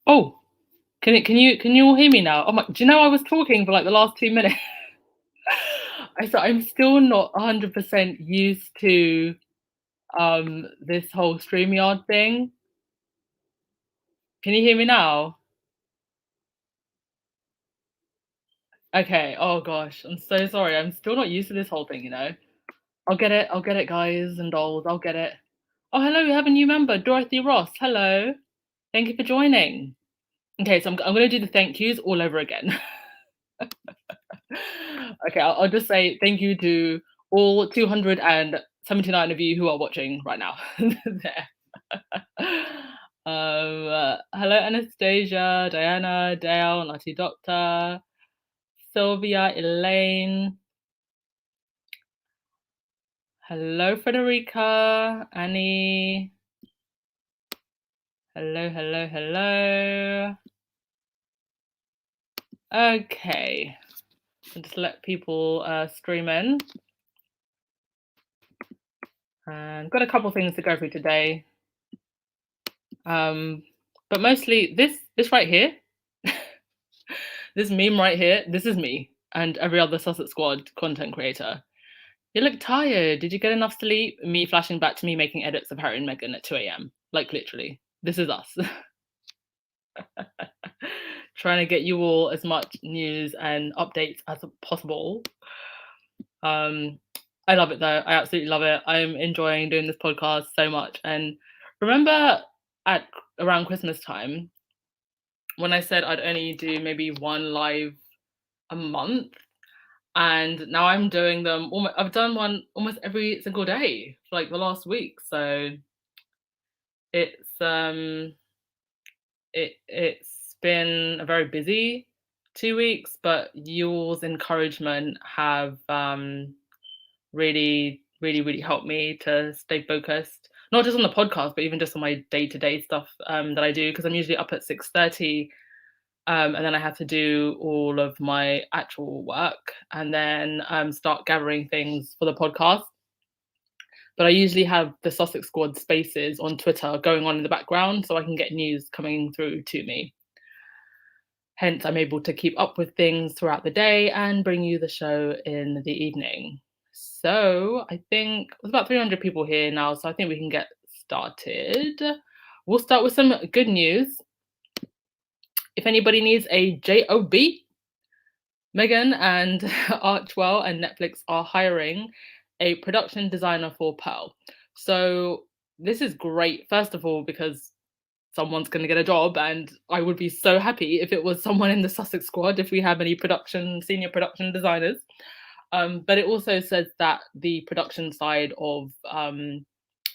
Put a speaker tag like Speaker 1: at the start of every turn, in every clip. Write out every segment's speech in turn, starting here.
Speaker 1: Oh, can you all hear me now? Oh my, do you know I was talking for like the last 2 minutes? I'm still not 100% used to this whole StreamYard thing. Can you hear me now? Okay. Oh gosh, I'm so sorry. I'm still not used to this whole thing. I'll get it, guys and dolls. I'll get it. Oh, hello, we have a new member, Dorothy Ross. Hello. Thank you for joining. Okay, so I'm going to do the thank yous all over again. Okay, I'll just say thank you to all 279 of you who are watching right now. There. Hello, Anastasia, Diana, Dale, Nutty Doctor, Sylvia, Elaine. Hello, Frederica, Annie. Hello, hello, hello. Okay, so just let people stream in. And got a couple things to go through today. But mostly this right here, this meme right here, this is me and every other Sussex Squad content creator. You look tired. Did you get enough sleep? Me flashing back to me making edits of Harry and Meghan at 2 a.m. Like literally, this is us. Trying to get you all as much news and updates as possible. I love it though. I absolutely love it. I'm enjoying doing this podcast so much. And remember at around Christmas time when I said I'd only do maybe one live a month, and now I'm doing them. I've done one almost every single day for like the last week. So it's it's been a very busy 2 weeks, but yours encouragement have really helped me to stay focused. Not just on the podcast, but even just on my day-to-day stuff that I do, because I'm usually up at 6:30. And then I have to do all of my actual work and then start gathering things for the podcast. But I usually have the Sussex Squad spaces on Twitter going on in the background so I can get news coming through to me. Hence, I'm able to keep up with things throughout the day and bring you the show in the evening. So I think there's about 300 people here now, so I think we can get started. We'll start with some good news. If anybody needs a job, Megan and Archwell and Netflix are hiring a production designer for Pearl. So this is great, first of all, because someone's going to get a job, and I would be so happy if it was someone in the Sussex Squad if we have any senior production designers. But it also says that the production side of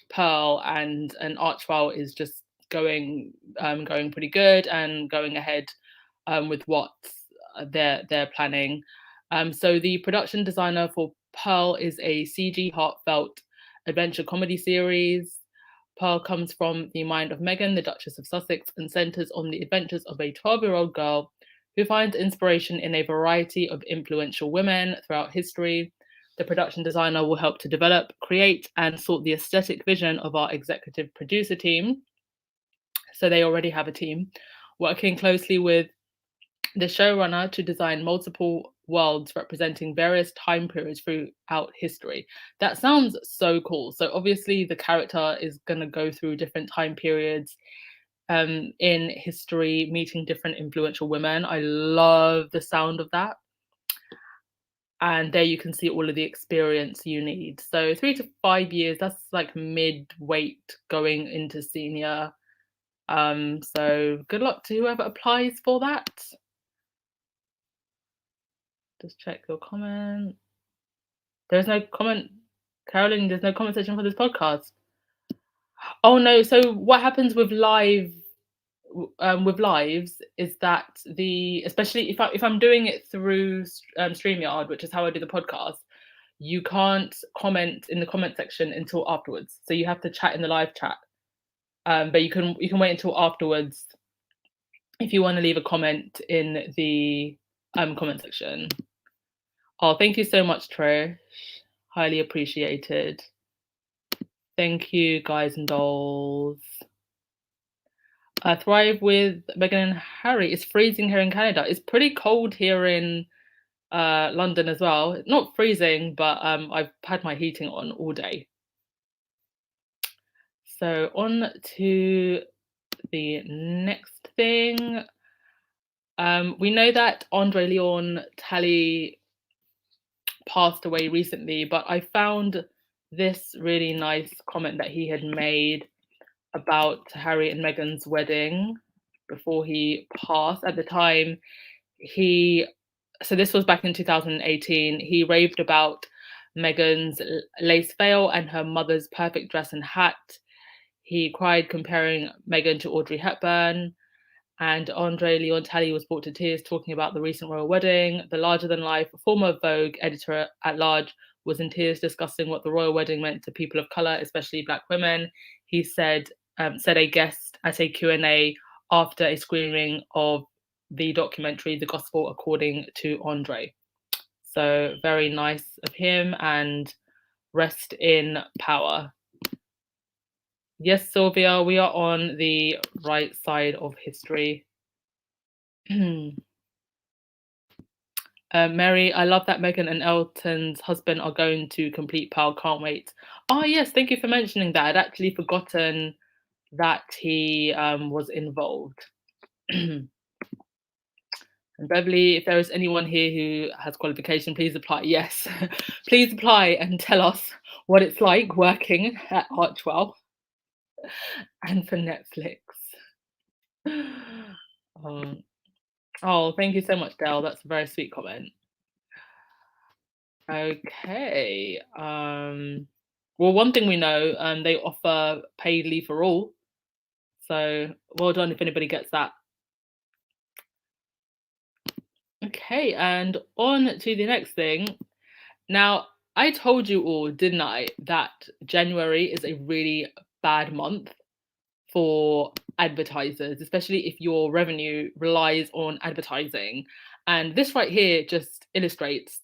Speaker 1: Pearl and Archwell is just going pretty good and going ahead with what they're planning. So the production designer for Pearl is a CG heartfelt adventure comedy series. Pearl comes from the mind of Meghan, the Duchess of Sussex, and centres on the adventures of a 12-year-old girl who finds inspiration in a variety of influential women throughout history. The production designer will help to develop, create, and sort the aesthetic vision of our executive producer team. So they already have a team working closely with the showrunner to design multiple worlds representing various time periods throughout history. That sounds so cool. So obviously the character is going to go through different time periods in history, meeting different influential women. I love the sound of that. And there you can see all of the experience you need. So 3 to 5 years, that's like mid-weight going into senior. So good luck to whoever applies for that. Just check your comment. There's no comment, Carolyn. There's no comment section for this podcast. Oh no! So what happens with lives is that especially if I'm doing it through StreamYard, which is how I do the podcast, you can't comment in the comment section until afterwards. So you have to chat in the live chat. But you can wait until afterwards if you want to leave a comment in the comment section. Oh, thank you so much, Trish. Highly appreciated. Thank you, guys and dolls. Thrive with Meghan and Harry. It's freezing here in Canada. It's pretty cold here in London as well. Not freezing, but I've had my heating on all day. So on to the next thing. We know that Andre Leon Talley passed away recently, but I found this really nice comment that he had made about Harry and Meghan's wedding before he passed. At the time, so this was back in 2018, he raved about Meghan's lace veil and her mother's perfect dress and hat. He cried comparing Meghan to Audrey Hepburn. And Andre Leon Talley was brought to tears talking about the recent royal wedding. The larger than life former Vogue editor at large was in tears discussing what the royal wedding meant to people of color, especially Black women. He said a guest at a Q&A after a screening of the documentary The Gospel According to Andre. So very nice of him, and rest in power. Yes, Sylvia, we are on the right side of history. Mary, I love that Meghan and Elton's husband are going to complete Pal. Can't wait. Oh, yes, thank you for mentioning that. I'd actually forgotten that he was involved. And Beverly, if there is anyone here who has qualification, please apply. Yes, please apply and tell us what it's like working at Archwell and for Netflix. Oh, thank you so much, Dale. That's a very sweet comment. Okay. Well, one thing we know, they offer paid leave for all. So well done if anybody gets that. Okay, and on to the next thing. Now, I told you all, didn't I, that January is a really bad month for advertisers, especially if your revenue relies on advertising. And this right here just illustrates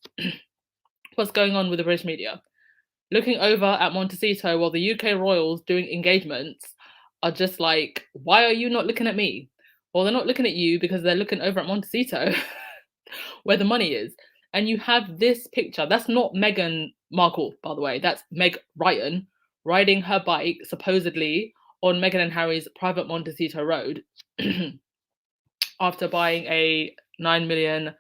Speaker 1: what's going on with the British media. Looking over at Montecito while the UK royals doing engagements are just like, why are you not looking at me? Well, they're not looking at you because they're looking over at Montecito where the money is. And you have this picture. That's not Meghan Markle, by the way. That's Meg Ryan riding her bike, supposedly, on Meghan and Harry's private Montecito road after buying a $9 million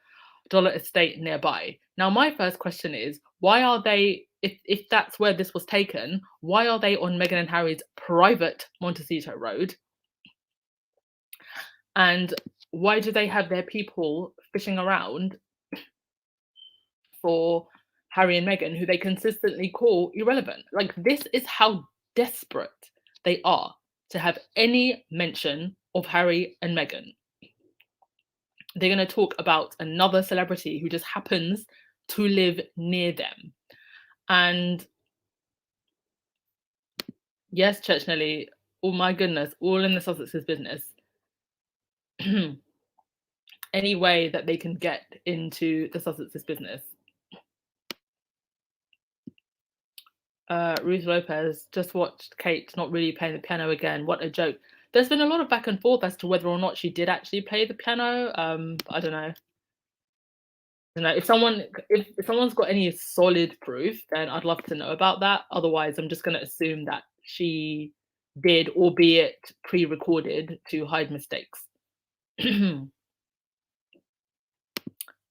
Speaker 1: estate nearby. Now, my first question is, why are they, if that's where this was taken, why are they on Meghan and Harry's private Montecito road? And why do they have their people fishing around for Harry and Meghan, who they consistently call irrelevant? Like, this is how desperate they are to have any mention of Harry and Meghan. They're going to talk about another celebrity who just happens to live near them. And yes, Church Nelly, oh my goodness, all in the Sussex's business. Any way that they can get into the Sussex's business. Ruth Lopez, just watched Kate not really playing the piano again. What a joke. There's been a lot of back and forth as to whether or not she did actually play the piano. I don't know. If someone's got any solid proof, then I'd love to know about that. Otherwise, I'm just going to assume that she did, albeit pre-recorded, to hide mistakes.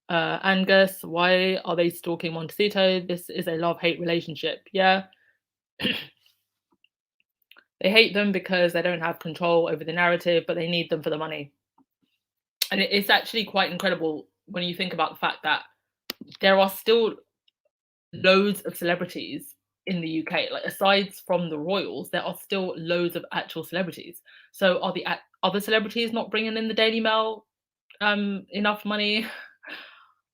Speaker 1: Angus, why are they stalking Montecito? This is a love-hate relationship. Yeah. They hate them because they don't have control over the narrative, but they need them for the money. And it's actually quite incredible when you think about the fact that there are still loads of celebrities in the UK. Like, aside from the royals, there are still loads of actual celebrities. So are the other celebrities not bringing in the Daily Mail enough money?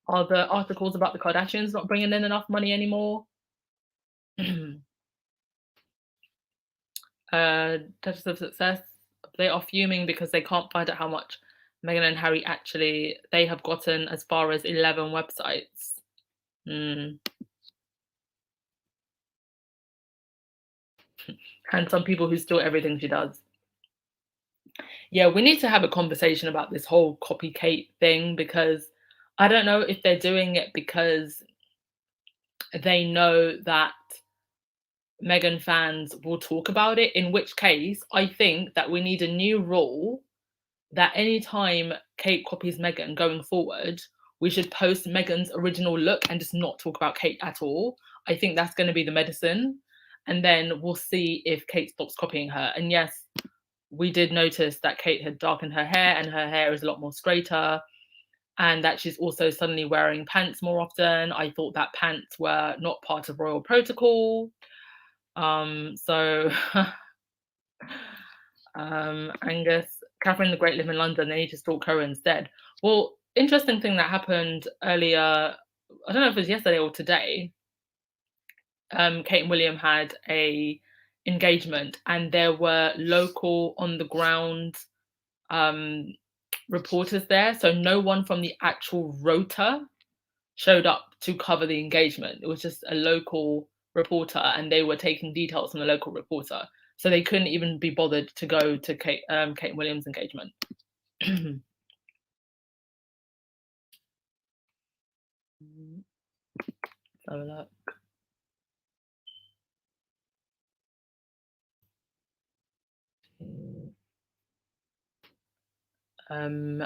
Speaker 1: Are the articles about the Kardashians not bringing in enough money anymore? Touches of Success, they are fuming because they can't find out how much Meghan and Harry actually, they have gotten as far as 11 websites. And some people who steal everything she does. Yeah, we need to have a conversation about this whole copy Kate thing because I don't know if they're doing it because they know that Meghan fans will talk about it, in which case I think that we need a new rule that anytime Kate copies Meghan going forward, we should post Meghan's original look and just not talk about Kate at all. I think that's going to be the medicine. And then we'll see if Kate stops copying her. And yes, we did notice that Kate had darkened her hair and her hair is a lot more straighter, and that she's also suddenly wearing pants more often. I thought that pants were not part of royal protocol. So Angus, Catherine the Great live in London. They need to stalk her instead. Well, interesting thing that happened earlier. I don't know if it was yesterday or today. Kate and William had a engagement, and there were local on the ground um, reporters there. So no one from the actual rota showed up to cover the engagement. It was just a local reporter, and they were taking details from the local reporter. So they couldn't even be bothered to go to Kate and Williams' engagement. So look. Um,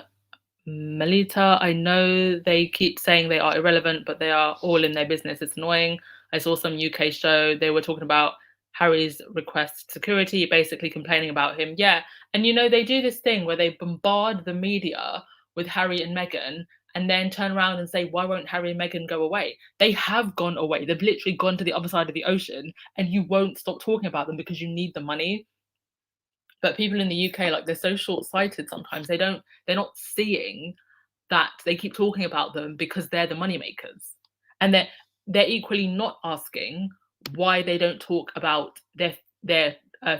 Speaker 1: Melita, I know they keep saying they are irrelevant, but they are all in their business. It's annoying. I saw some UK show, they were talking about Harry's request security, basically complaining about him. Yeah. And they do this thing where they bombard the media with Harry and Meghan and then turn around and say, why won't Harry and Meghan go away? They have gone away. They've literally gone to the other side of the ocean and you won't stop talking about them because you need the money. But people in the UK, like, they're so short-sighted sometimes. They're not seeing that they keep talking about them because they're the money makers. And they're equally not asking why they don't talk about their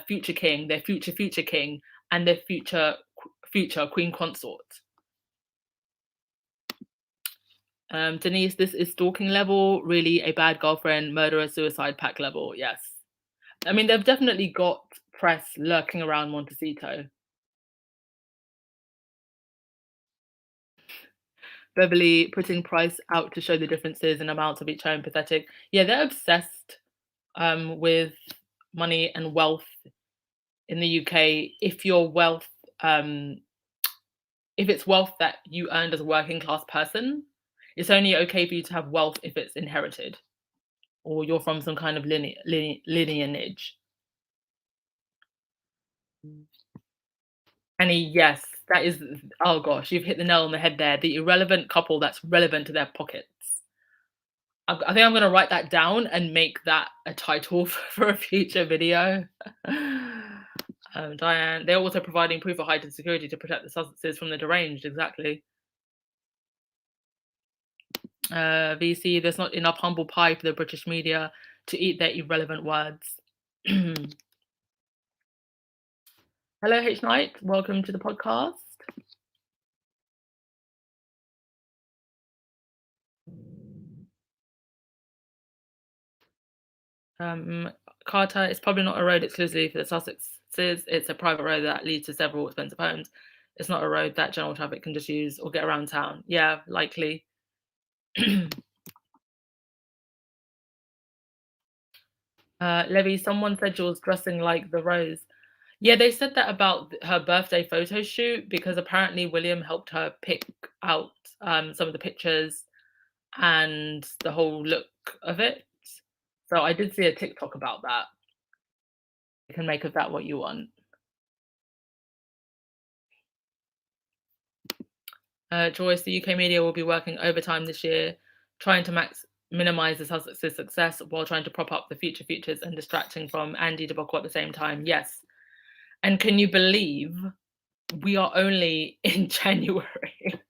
Speaker 1: future king, their future king, and their future queen consort. Denise, this is stalking level, really a bad girlfriend, murderer, suicide pact level. Yes. I mean, they've definitely got press lurking around Montecito. Beverly putting price out to show the differences in amounts of each home. Pathetic. Yeah, they're obsessed with money and wealth in the UK. Um, if it's wealth that you earned as a working class person, it's only okay for you to have wealth if it's inherited or you're from some kind of lineage. Annie, yes, that is. Oh gosh, you've hit the nail on the head there. The irrelevant couple that's relevant to their pockets. I think I'm gonna write that down and make that a title for a future video. Diane, they're also providing proof of heightened security to protect the Sussexes from the deranged. Exactly. VC, there's not enough humble pie for the British media to eat their irrelevant words. Hello, H Knight. Welcome to the podcast. Carter, it's probably not a road exclusively for the Sussexes. It's a private road that leads to several expensive homes. It's not a road that general traffic can just use or get around town. Yeah, likely. Levy, someone said she was dressing like the Rose. Yeah, they said that about her birthday photo shoot because apparently William helped her pick out some of the pictures and the whole look of it. So I did see a TikTok about that. You can make of that what you want. Joyce, the UK media will be working overtime this year, trying to minimize the Sussex's success while trying to prop up the future futures and distracting from Andy debacle at the same time. Yes. And can you believe we are only in January?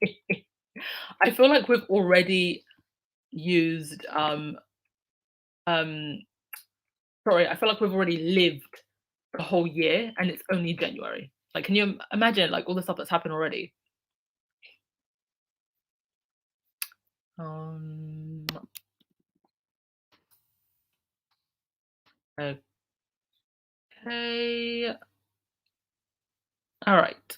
Speaker 1: I feel like we've already used sorry, I feel like we've already lived the whole year and it's only January. Like, can you imagine like all the stuff that's happened already? Um, okay. All right.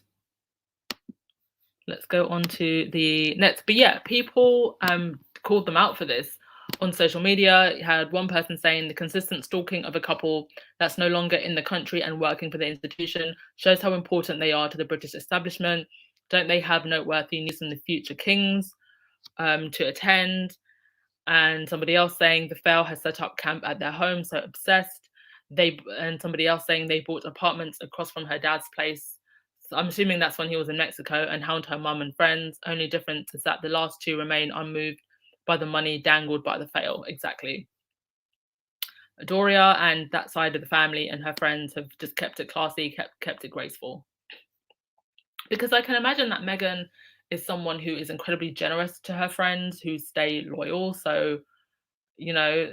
Speaker 1: Let's go on to the next. But yeah, people called them out for this on social media. You had one person saying the consistent stalking of a couple that's no longer in the country and working for the institution shows how important they are to the British establishment. Don't they have noteworthy news from the future kings to attend? And somebody else saying the Fail has set up camp at their home, so obsessed. And somebody else saying they bought apartments across from her dad's place. So I'm assuming that's when he was in Mexico, and hound her mum and friends. Only difference is that the last two remain unmoved by the money dangled by the Fail. Exactly. Doria and that side of the family and her friends have just kept it classy, kept it graceful. Because I can imagine that Meghan is someone who is incredibly generous to her friends who stay loyal. So you know,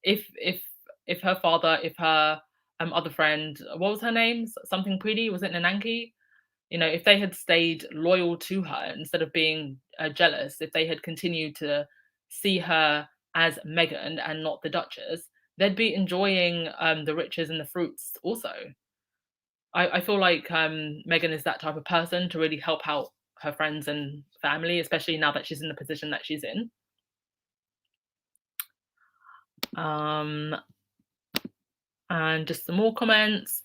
Speaker 1: if her father, if her other friend, what was her name? Something pretty, was it Nananki? You know, if they had stayed loyal to her instead of being jealous, if they had continued to see her as Meghan and not the Duchess, they'd be enjoying the riches and the fruits also. I feel like Meghan is that type of person to really help out her friends and family, especially now that she's in the position that she's in. Um, and just some more comments.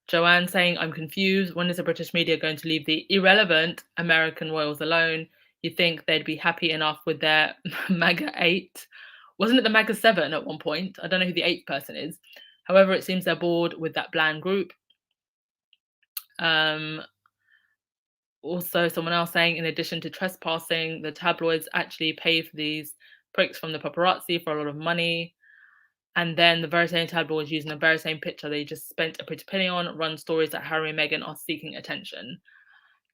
Speaker 1: Joanne saying, I'm confused. When is the British media going to leave the irrelevant American royals alone? You think they'd be happy enough with their MAGA 8? Wasn't it the MAGA 7 at one point? I don't know who the eighth person is. However, it seems they're bored with that bland group. Also, someone else saying, in addition to trespassing, the tabloids actually pay for these pricks from the paparazzi for a lot of money. And then the very same tabloids using the very same picture they just spent a pretty penny on run stories that Harry and Meghan are seeking attention,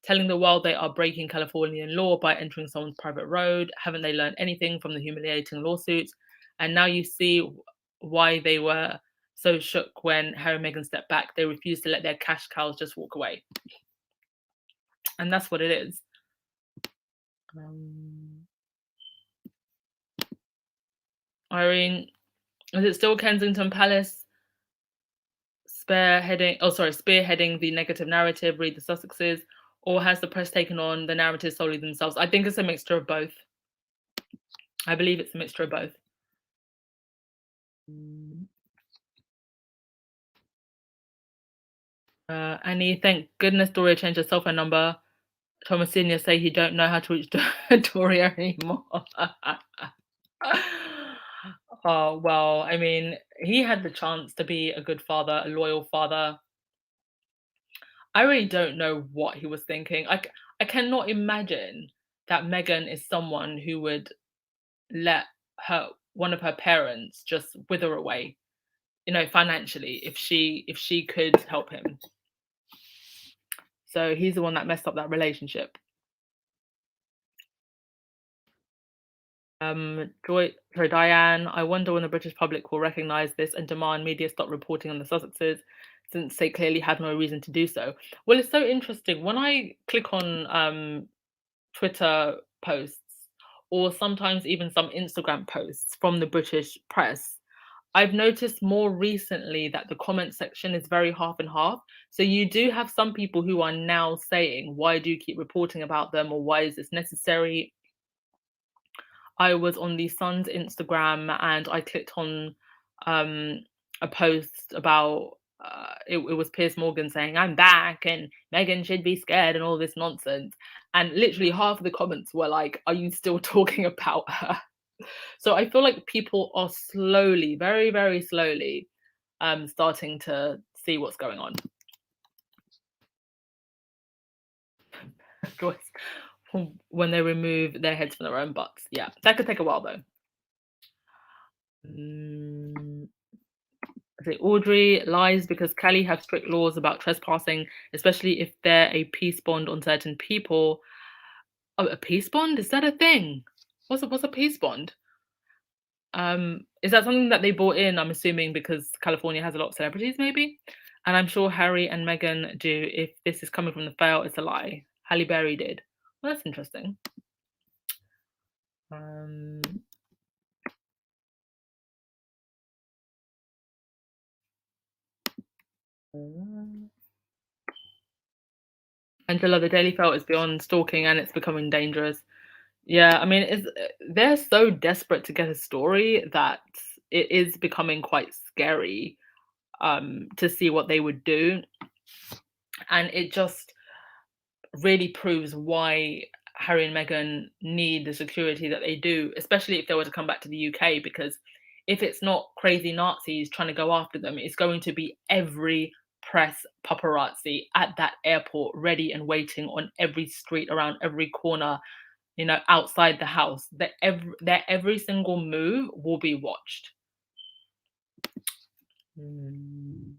Speaker 1: telling the world they are breaking Californian law by entering someone's private road. Haven't they learned anything from the humiliating lawsuits? And now you see why they were so shook when Harry and Meghan stepped back. They refused to let their cash cows just walk away. And that's what it is. Irene, is it still Kensington Palace spearheading the negative narrative, read the Sussexes, or has the press taken on the narrative solely themselves? I think it's a mixture of both. I believe it's a mixture of both. Annie, thank goodness Doria changed her cell phone number. Thomas Senior say he don't know how to reach Doria anymore. Oh, well, I mean, he had the chance to be a good father, a loyal father. I really don't know what he was thinking. I cannot imagine that Meghan is someone who would let one of her parents just wither away, financially if she could help him. So he's the one that messed up that relationship. Diane, I wonder when the British public will recognise this and demand media stop reporting on the Sussexes, since they clearly had no reason to do so. Well, it's so interesting. When I click on Twitter posts or sometimes even some Instagram posts from the British press, I've noticed more recently that the comment section is very half and half. So you do have some people who are now saying, why do you keep reporting about them, or why is this necessary? I was on the Sun's Instagram and I clicked on a post about it was Piers Morgan saying, I'm back and Meghan should be scared and all this nonsense. And literally half of the comments were like, are you still talking about her? So I feel like people are slowly, very, very slowly, starting to see what's going on. Joyce, when they remove their heads from their own butts. Yeah, that could take a while though. Audrey lies because Cali have strict laws about trespassing, especially if they're a peace bond on certain people. Oh, a peace bond? Is that a thing? What's a peace bond? Is that something that they brought in? I'm assuming because California has a lot of celebrities, maybe. And I'm sure Harry and Meghan do. If this is coming from the Fail, it's a lie. Halle Berry did. Well, that's interesting. Angela, the Daily Felt is beyond stalking and it's becoming dangerous. Yeah, I mean, they're so desperate to get a story that it is becoming quite scary to see what they would do. And it just really proves why Harry and Meghan need the security that they do, especially if they were to come back to the UK, because if it's not crazy Nazis trying to go after them, it's going to be every press paparazzi at that airport ready and waiting on every street, around every corner, outside the house. Their every single move will be watched. Mm.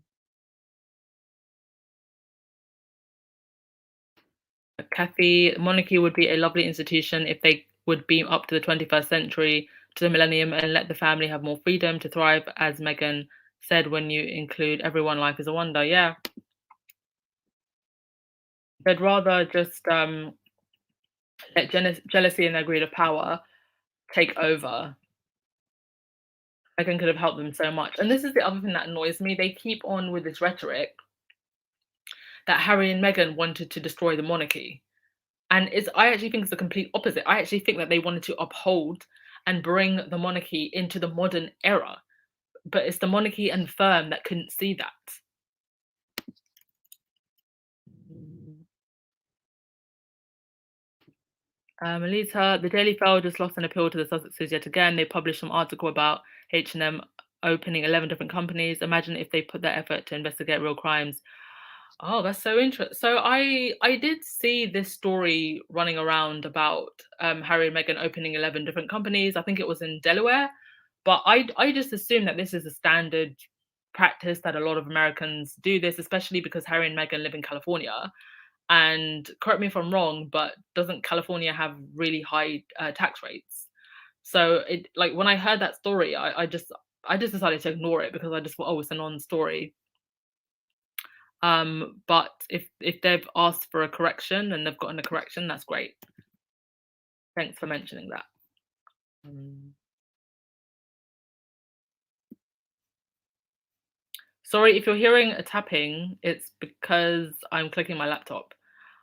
Speaker 1: Kathy, monarchy would be a lovely institution if they would beam up to the 21st century, to the millennium, and let the family have more freedom to thrive. As Meghan said, when you include everyone, life is a wonder. Yeah, they'd rather just let jealousy and their greed of power take over. Meghan could have helped them so much. And this is the other thing that annoys me. They keep on with this rhetoric that Harry and Meghan wanted to destroy the monarchy. And I actually think it's the complete opposite. I actually think that they wanted to uphold and bring the monarchy into the modern era. But it's the monarchy and firm that couldn't see that. Melita, the Daily Mail just lost an appeal to the Sussexes yet again. They published some article about H&M opening 11 different companies. Imagine if they put their effort to investigate real crimes. Oh, that's so interesting. So I did see this story running around about Harry and Meghan opening 11 different companies. I think it was in Delaware, but I just assume that this is a standard practice that a lot of Americans do this, especially because Harry and Meghan live in California. And correct me if I'm wrong, but doesn't California have really high tax rates? So it, like, when I heard that story, I just decided to ignore it because I just thought, oh, it's a non-story. But if they've asked for a correction and they've gotten a correction, that's great. Thanks for mentioning that. Mm. Sorry if you're hearing a tapping, it's because I'm clicking my laptop.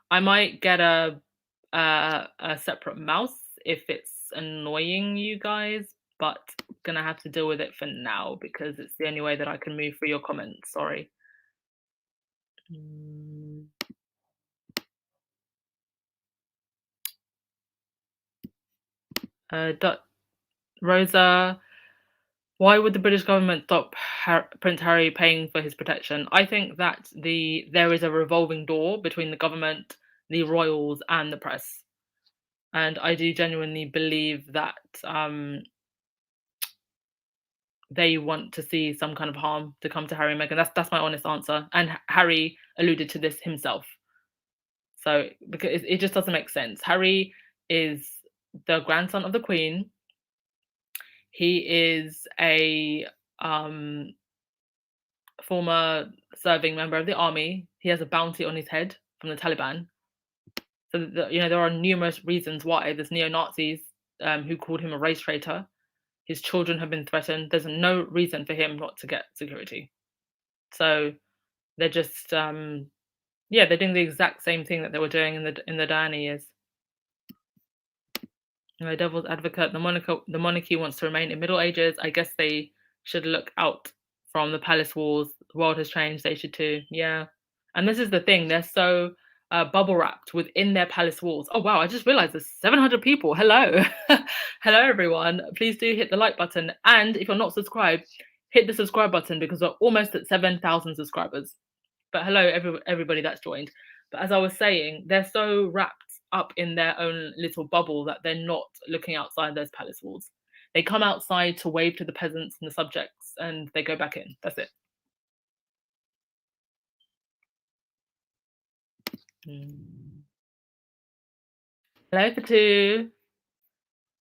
Speaker 1: I might get a separate mouse if it's annoying you guys, but gonna have to deal with it for now because it's the only way that I can move through your comments. Sorry. Mm. Rosa, why would the British government stop Prince Harry paying for his protection? I think that there is a revolving door between the government, the royals, and the press, and I do genuinely believe that they want to see some kind of harm to come to Harry and Meghan. That's my honest answer. And Harry alluded to this himself. So because it just doesn't make sense. Harry is the grandson of the Queen. He is a former serving member of the army. He has a bounty on his head from the Taliban. So there are numerous reasons why there's neo-Nazis who called him a race traitor. His children have been threatened. There's no reason for him not to get security. So they're just they're doing the exact same thing that they were doing in the Diana years. Devil's advocate, the monarchy wants to remain in Middle Ages. I guess they should look out from the palace walls. The world has changed. They should too. Yeah. And this is the thing. They're so bubble wrapped within their palace walls. Oh, wow. I just realized there's 700 people. Hello. Hello, everyone. Please do hit the like button. And if you're not subscribed, hit the subscribe button because we're almost at 7,000 subscribers. But hello, everybody that's joined. But as I was saying, they're so wrapped up in their own little bubble that they're not looking outside those palace walls. They come outside to wave to the peasants and the subjects, and they go back in. That's it. Mm. Hello, Fatu.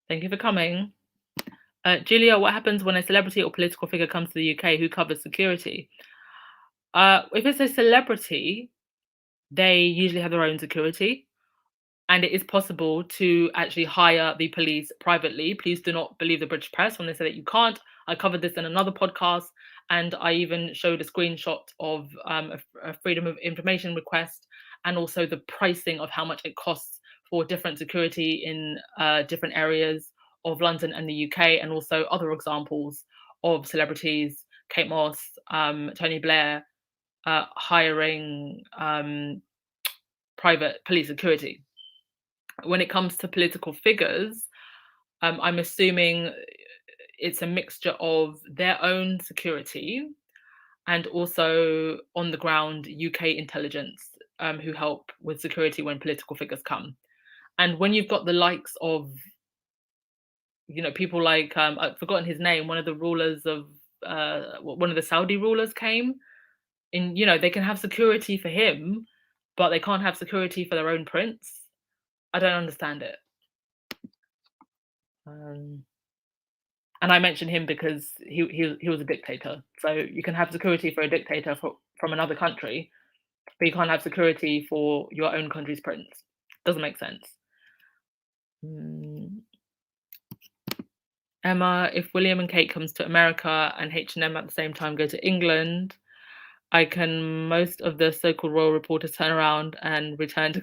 Speaker 1: Thank you for coming. Julia, what happens when a celebrity or political figure comes to the UK who covers security? If it's a celebrity, they usually have their own security. And it is possible to actually hire the police privately. Please do not believe the British press when they say that you can't. I covered this in another podcast, and I even showed a screenshot of a freedom of information request, and also the pricing of how much it costs for different security in different areas of London and the UK, and also other examples of celebrities, Kate Moss, Tony Blair, hiring private police security. When it comes to political figures, I'm assuming it's a mixture of their own security and also on the ground UK intelligence, who help with security when political figures come. And when you've got the likes of, people like I've forgotten his name, one of the rulers of one of the Saudi rulers came in. They can have security for him, but they can't have security for their own prince. I don't understand it. Um, and I mention him because he was a dictator. So you can have security for a dictator from another country, but you can't have security for your own country's prince. Doesn't make sense. Mm. Emma, if William and Kate comes to America and H&M at the same time go to England, I can most of the so-called royal reporters turn around and return to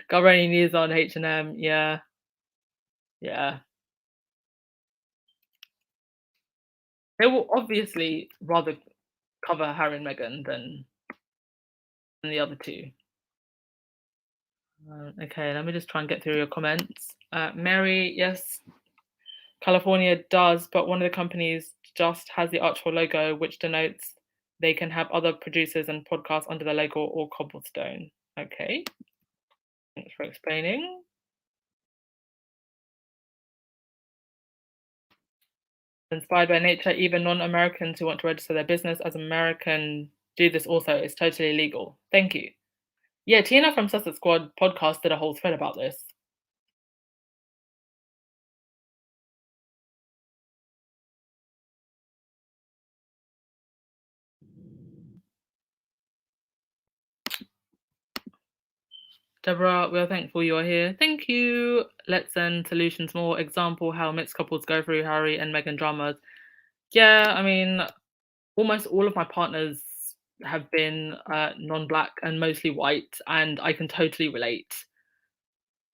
Speaker 1: cover any news on H&M. Yeah, yeah. They will obviously rather cover Harry and Meghan than the other two. Okay, let me just try and get through your comments. Mary, yes, California does, but one of the companies just has the Archwell logo, which denotes they can have other producers and podcasts under the logo or cobblestone. Okay, thanks for explaining. Inspired by nature, even non-Americans who want to register their business as American do this also. It's totally legal. Thank you. Yeah, Tina from Sussex Squad podcast did a whole thread about this. Deborah, we are thankful you are here. Thank you. Let's send solutions more. Example how mixed couples go through Harry and Meghan dramas. Yeah, I mean, almost all of my partners have been non-black and mostly white, and I can totally relate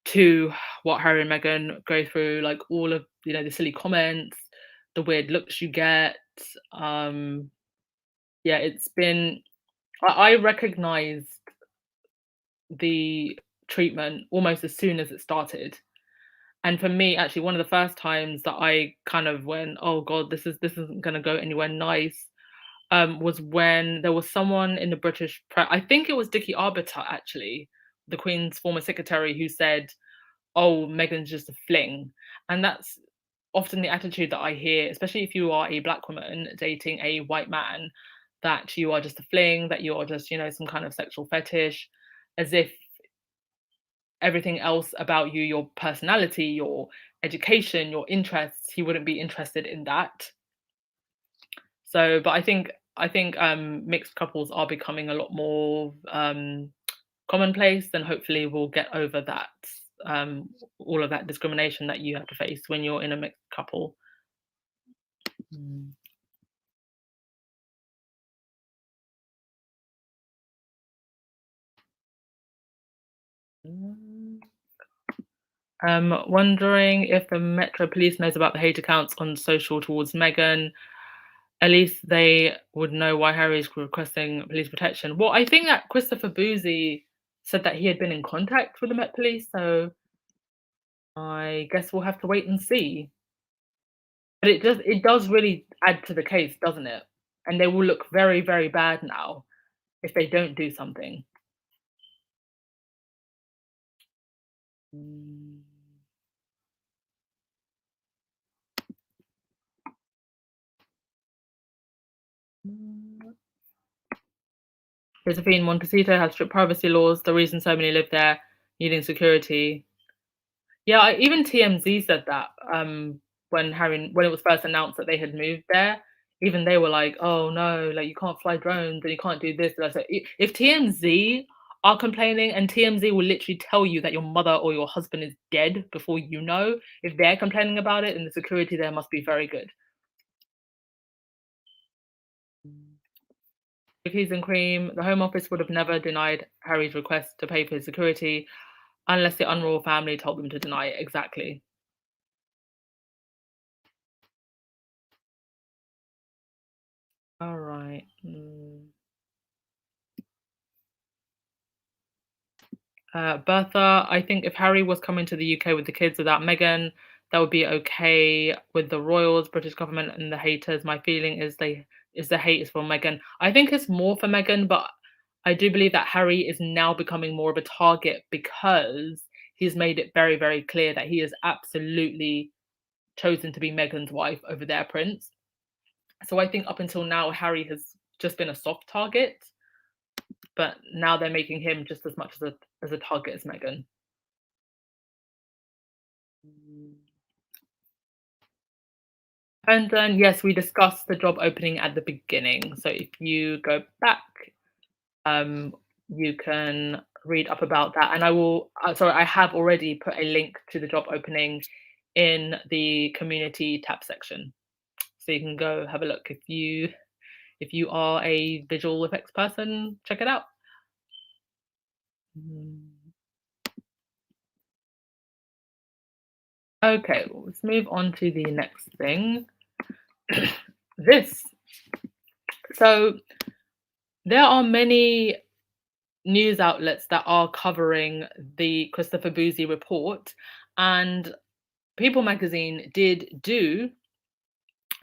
Speaker 1: to what Harry and Meghan go through, like all of the silly comments, the weird looks you get. Um, yeah, it's been. I recognized the treatment almost as soon as it started. And for me, actually, one of the first times that I kind of went, "Oh God, this isn't going to go anywhere nice," was when there was someone in the British press. I think it was Dickie Arbiter, actually, the Queen's former secretary, who said, "Oh, Meghan's just a fling," and that's often the attitude that I hear, especially if you are a black woman dating a white man, that you are just a fling, that you are just some kind of sexual fetish, as if everything else about you, your personality, your education, your interests, he wouldn't be interested in that. So, but I think mixed couples are becoming a lot more commonplace, and hopefully we'll get over that, all of that discrimination that you have to face when you're in a mixed couple. Mm. Wondering if the Metro Police knows about the hate accounts on social towards Meghan. At least they would know why Harry's requesting police protection. Well, I think that Christopher Bouzy said that he had been in contact with the Met Police, so I guess we'll have to wait and see. But it does really add to the case, doesn't it? And they will look very, very bad now if they don't do something. Mm. Josephine, Montecito has strict privacy laws. The reason so many live there, needing security. Yeah, even TMZ said that when it was first announced that they had moved there. Even they were like, "Oh no, like you can't fly drones and you can't do this." And I said, If TMZ are complaining, and TMZ will literally tell you that your mother or your husband is dead before you know, if they're complaining about it, then the security there must be very good." Cookies and cream. The Home Office would have never denied Harry's request to pay for his security unless the Unruh family told them to deny it. Exactly. All right. Bertha, I think if Harry was coming to the UK with the kids without Meghan, that would be okay with the royals, British government, and the haters. My feeling is the hate is for Meghan. I think it's more for Meghan, but I do believe that Harry is now becoming more of a target because he's made it very, very clear that he has absolutely chosen to be Meghan's wife over their prince. So I think up until now, Harry has just been a soft target, but now they're making him just as much as a target as Meghan. And then, yes, we discussed the job opening at the beginning. So if you go back, um, you can read up about that. And I will, sorry, I have already put a link to the job opening in the community tab section. So you can go have a look if you are a visual effects person, check it out. Mm. Okay, let's move on to the next thing. This. So there are many news outlets that are covering the Christopher Bouzy report, and People magazine did do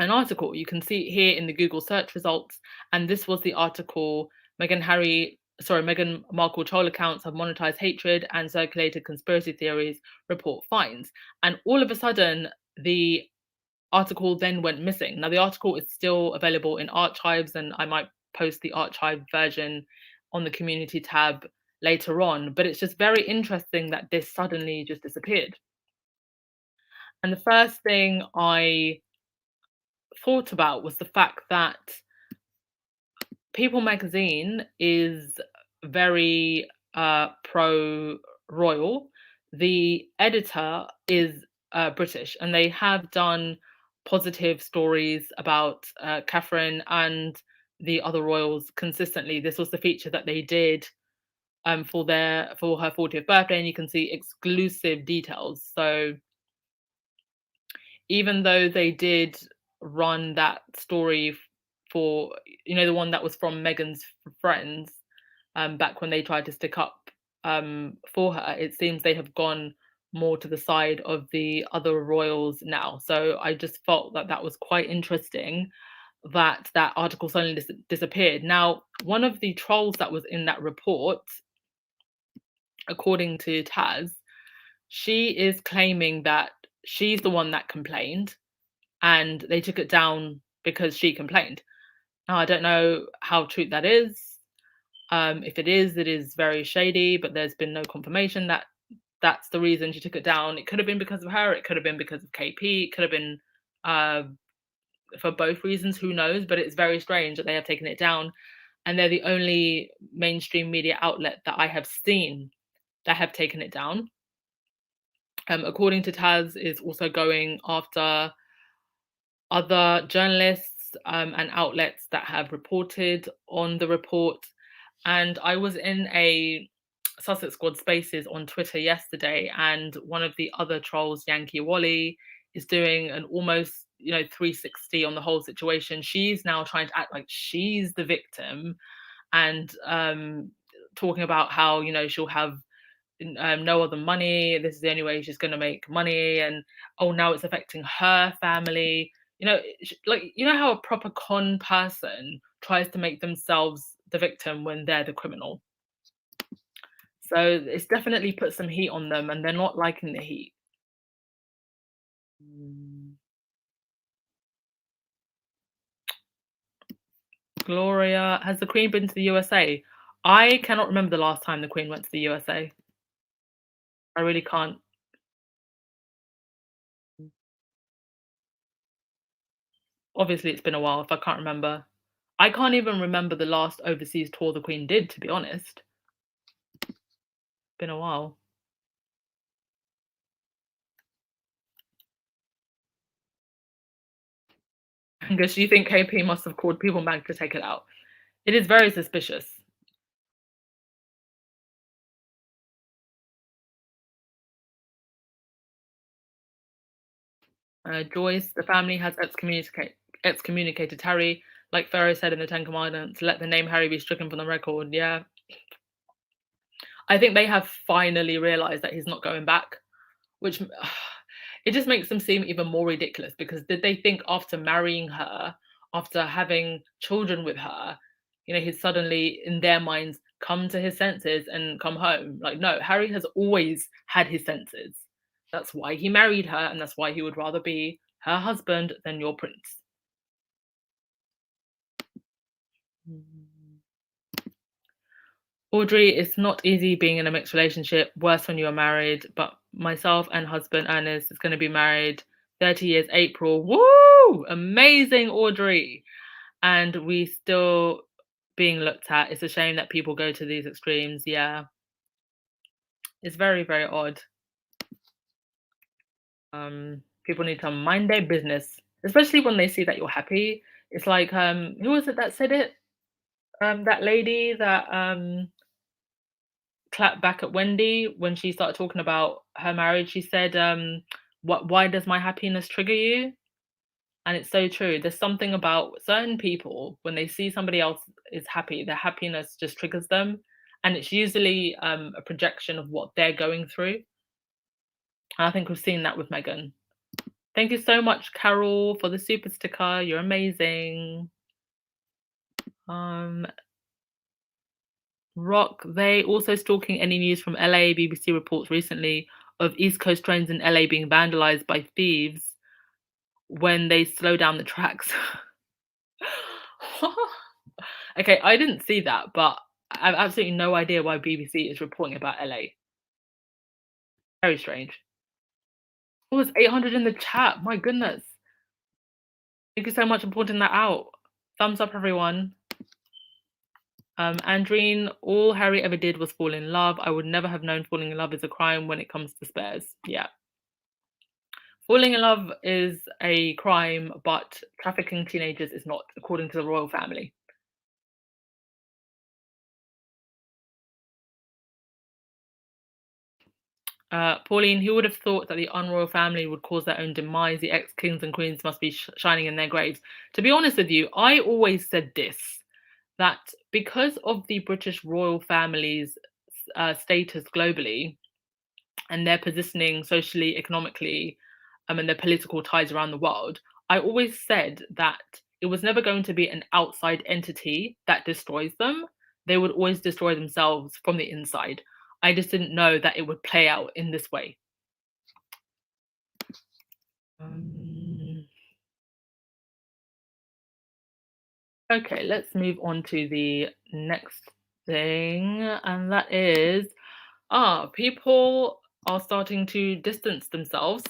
Speaker 1: an article. You can see it here in the Google search results, and this was the article. Meghan Markle troll accounts have monetized hatred and circulated conspiracy theories, report finds. And all of a sudden, the article then went missing. Now, the article is still available in archives, and I might post the archive version on the community tab later on. But it's just very interesting that this suddenly just disappeared. And the first thing I thought about was the fact that People magazine is very pro royal. The editor is British, and they have done positive stories about Catherine and the other royals consistently. This was the feature that they did for her 40th birthday, and you can see exclusive details. So even though they did run that story for, the one that was from Meghan's friends, back when they tried to stick up for her, it seems they have gone more to the side of the other royals now. So I just felt that that was quite interesting that that article suddenly disappeared. Now, one of the trolls that was in that report, according to Taz, she is claiming that she's the one that complained and they took it down because she complained. Now, I don't know how true that is. If it is very shady, but there's been no confirmation that that's the reason she took it down. It could have been because of her. It could have been because of KP. It could have been uh, for both reasons. Who knows? But it's very strange that they have taken it down, and they're the only mainstream media outlet that I have seen that have taken it down. According to Taz, is also going after other journalists and outlets that have reported on the report. And I was in a Sussex Squad Spaces on Twitter yesterday, and one of the other trolls, Yankee Wally, is doing an almost 360 on the whole situation. She's now trying to act like she's the victim and talking about how she'll have no other money. This is the only way she's going to make money, and oh, now it's affecting her family. Like how a proper con person tries to make themselves the victim when they're the criminal. So it's definitely put some heat on them, and they're not liking the heat. Mm. Gloria, has the Queen been to the USA? I cannot remember the last time the Queen went to the USA. I really can't. Obviously, it's been a while if I can't remember. I can't even remember the last overseas tour the Queen did, to be honest. Been a while. Because you think KP must have called People Mag to take it out. It is very suspicious. Joyce, the family has excommunicated Harry, like Pharaoh said in the Ten Commandments. Let the name Harry be stricken from the record. Yeah, I think they have finally realised that he's not going back, which it just makes them seem even more ridiculous because did they think after marrying her, after having children with her, he'd suddenly, in their minds, come to his senses and come home? Like, no, Harry has always had his senses. That's why he married her, and that's why he would rather be her husband than your prince. Mm. Audrey, it's not easy being in a mixed relationship, worse when you are married. But myself and husband Ernest is going to be married 30 years April. Woo! Amazing, Audrey. And we still being looked at. It's a shame that people go to these extremes. Yeah. It's very, very odd. People need to mind their business, especially when they see that you're happy. It's like who was it that said it? That lady that clapped back at Wendy when she started talking about her marriage. She said, "What? Why does my happiness trigger you?" And it's so true. There's something about certain people when they see somebody else is happy, their happiness just triggers them, and it's usually a projection of what they're going through. And I think we've seen that with Megan. Thank you so much, Carol, for the super sticker. You're amazing. Um, Rock, they also stalking any news from LA. BBC reports recently of East Coast trains in LA being vandalized by thieves when they slow down the tracks. Okay, I didn't see that, but I have absolutely no idea why BBC is reporting about LA. Very strange. Oh, there's 800 in the chat. My goodness. Thank you so much for pointing that out. Thumbs up, everyone. Andreen, all Harry ever did was fall in love. I would never have known falling in love is a crime when it comes to spares. Yeah. Falling in love is a crime, but trafficking teenagers is not, according to the royal family. Pauline, who would have thought that the unroyal family would cause their own demise? The ex-kings and queens must be shining in their graves. To be honest with you, I always said this, that because of the British royal family's status globally, and their positioning socially, economically, and their political ties around the world, I always said that it was never going to be an outside entity that destroys them. They would always destroy themselves from the inside. I just didn't know that it would play out in this way. Um, okay, let's move on to the next thing, and that is people are starting to distance themselves,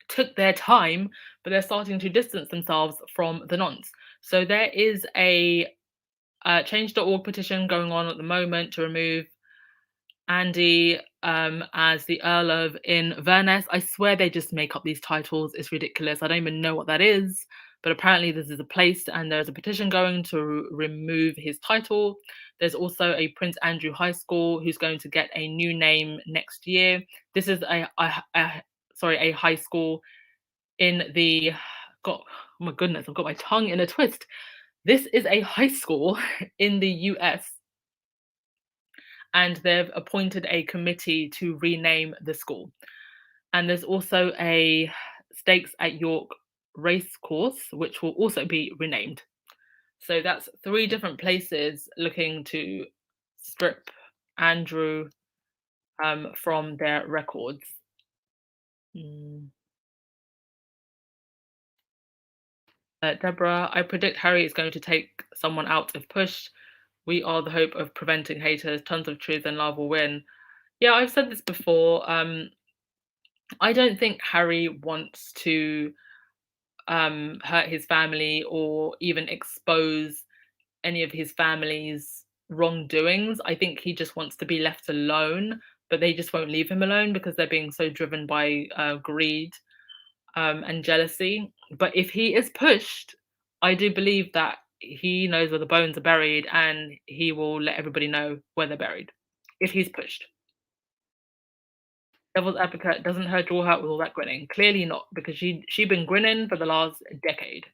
Speaker 1: took their time, but they're starting to distance themselves from the nonce. So there is a change.org petition going on at the moment to remove Andy as the Earl of Inverness. I swear they just make up these titles. It's ridiculous. I don't even know what that is. But apparently, this is a place, and there's a petition going to remove his title. There's also a Prince Andrew High School who's going to get a new name next year. This is a high school in the God, oh my goodness, I've got my tongue in a twist. This is a high school in the US, and they've appointed a committee to rename the school. And there's also a Stakes at York race course, which will also be renamed. So that's three different places looking to strip Andrew from their records. Deborah, I predict Harry is going to take someone out if pushed. We are the hope of preventing haters. Tons of truth and love will win. Yeah, I've said this before. I don't think Harry wants to hurt his family or even expose any of his family's wrongdoings. I think he just wants to be left alone, but they just won't leave him alone because they're being so driven by greed and jealousy. But if he is pushed, I do believe that he knows where the bones are buried, and he will let everybody know where they're buried if he's pushed. Devil's advocate, doesn't her draw out with all that grinning? Clearly not, because she'd been grinning for the last decade.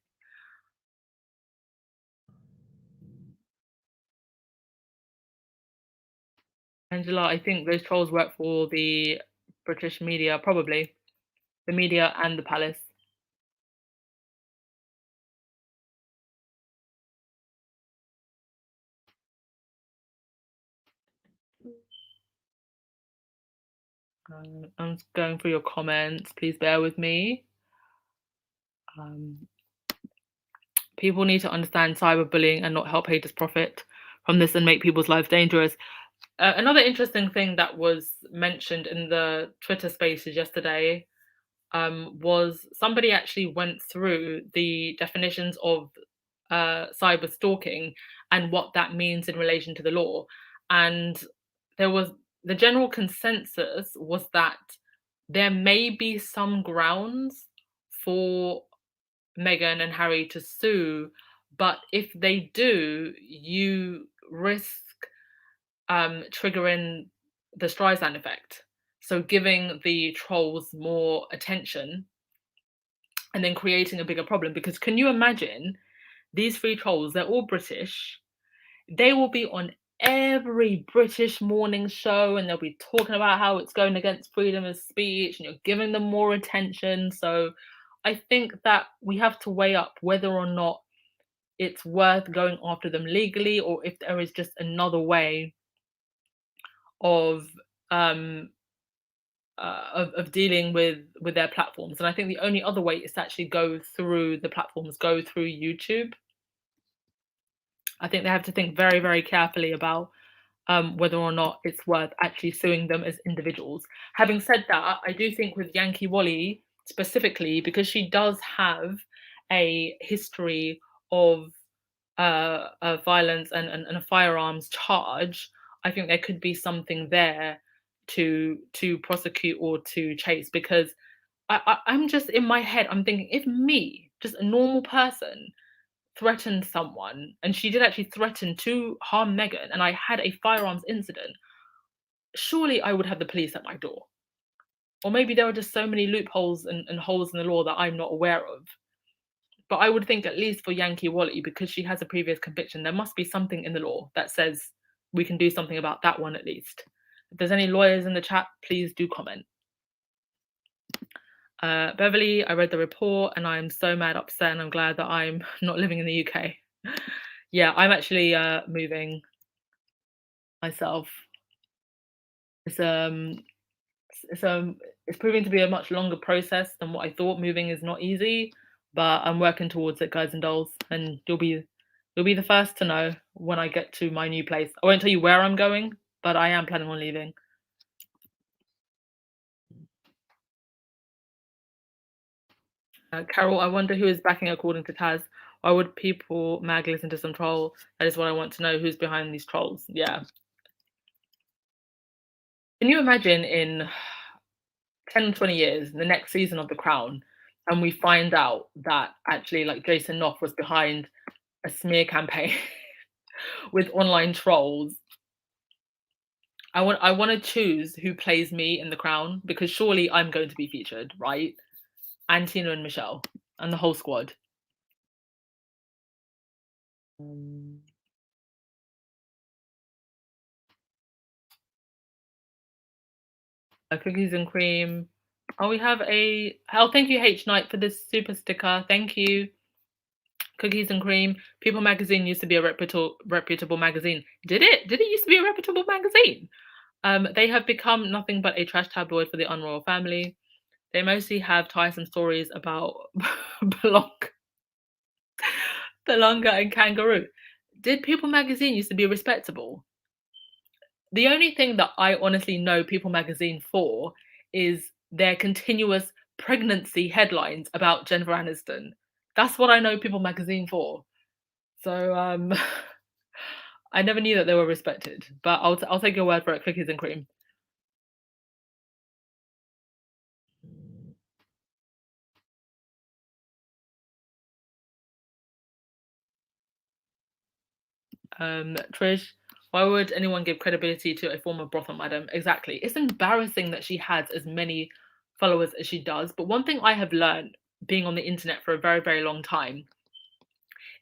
Speaker 1: Angela, I think those trolls work for the British media, probably the media and the palace. I'm just going through your comments. Please bear with me. Um, People need to understand cyberbullying and not help haters profit from this and make people's lives dangerous. Another interesting thing that was mentioned in the Twitter spaces yesterday was somebody actually went through the definitions of cyber stalking and what that means in relation to the law. And there was the general consensus was that there may be some grounds for Meghan and Harry to sue, but if they do, you risk triggering the Streisand effect. So giving the trolls more attention and then creating a bigger problem. Because can you imagine these three trolls? They're all British. They will be on every British morning show and they'll be talking about how it's going against freedom of speech and you're giving them more attention. So I think that we have to weigh up whether or not it's worth going after them legally or if there is just another way of um of dealing with their platforms. And I think the only other way is to actually go through the platforms, go through YouTube. I think they have to think very, very carefully about whether or not it's worth actually suing them as individuals. Having said that, I do think with Yankee Wally specifically, because she does have a history of violence and a firearms charge, I think there could be something there to prosecute or to chase. Because I'm just in my head, I'm thinking if me, just a normal person, threatened someone, and she did actually threaten to harm Meghan, and I had a firearms incident, surely I would have the police at my door. Or maybe there are just so many loopholes and holes in the law that I'm not aware of. But I would think, at least for Yankee Wally, because she has a previous conviction, there must be something in the law that says we can do something about that one at least. If there's any lawyers in the chat, please do comment. Beverly, I read the report and I'm so mad, upset, and I'm glad that I'm not living in the UK. Yeah, I'm actually moving myself. It's it's it's proving to be a much longer process than what I thought. Moving is not easy, but I'm working towards it, guys and dolls, and you'll be the first to know when I get to my new place. I won't tell you where I'm going, but I am planning on leaving. Carol, I wonder who is backing according to Taz. Why would people mag listen to some troll? That is what I want to know. Who's behind these trolls? Yeah. Can you imagine in 10, 20 years, the next season of The Crown, and we find out that actually, like, Jason Knopf was behind a smear campaign with online trolls? I want to choose who plays me in The Crown, because surely I'm going to be featured, right? Antina and Michelle and the whole squad. Um, Cookies and cream. Oh, we have a. Oh, thank you, H Knight, for this super sticker. Thank you. Cookies and cream. People magazine used to be a reputable magazine. Did it? Did it used to be a reputable magazine? They have become nothing but a trash tabloid for the unroyal family. They mostly have tiresome stories about Belonga and Kangaroo. Did People magazine used to be respectable? The only thing that I honestly know People magazine for is their continuous pregnancy headlines about Jennifer Aniston. That's what I know People magazine for. So I never knew that they were respected, but I'll take your word for it. Cookies and cream. Trish, why would anyone give credibility to a former brothel madam? Exactly. It's embarrassing that she has as many followers as she does. But one thing I have learned being on the internet for a very, very long time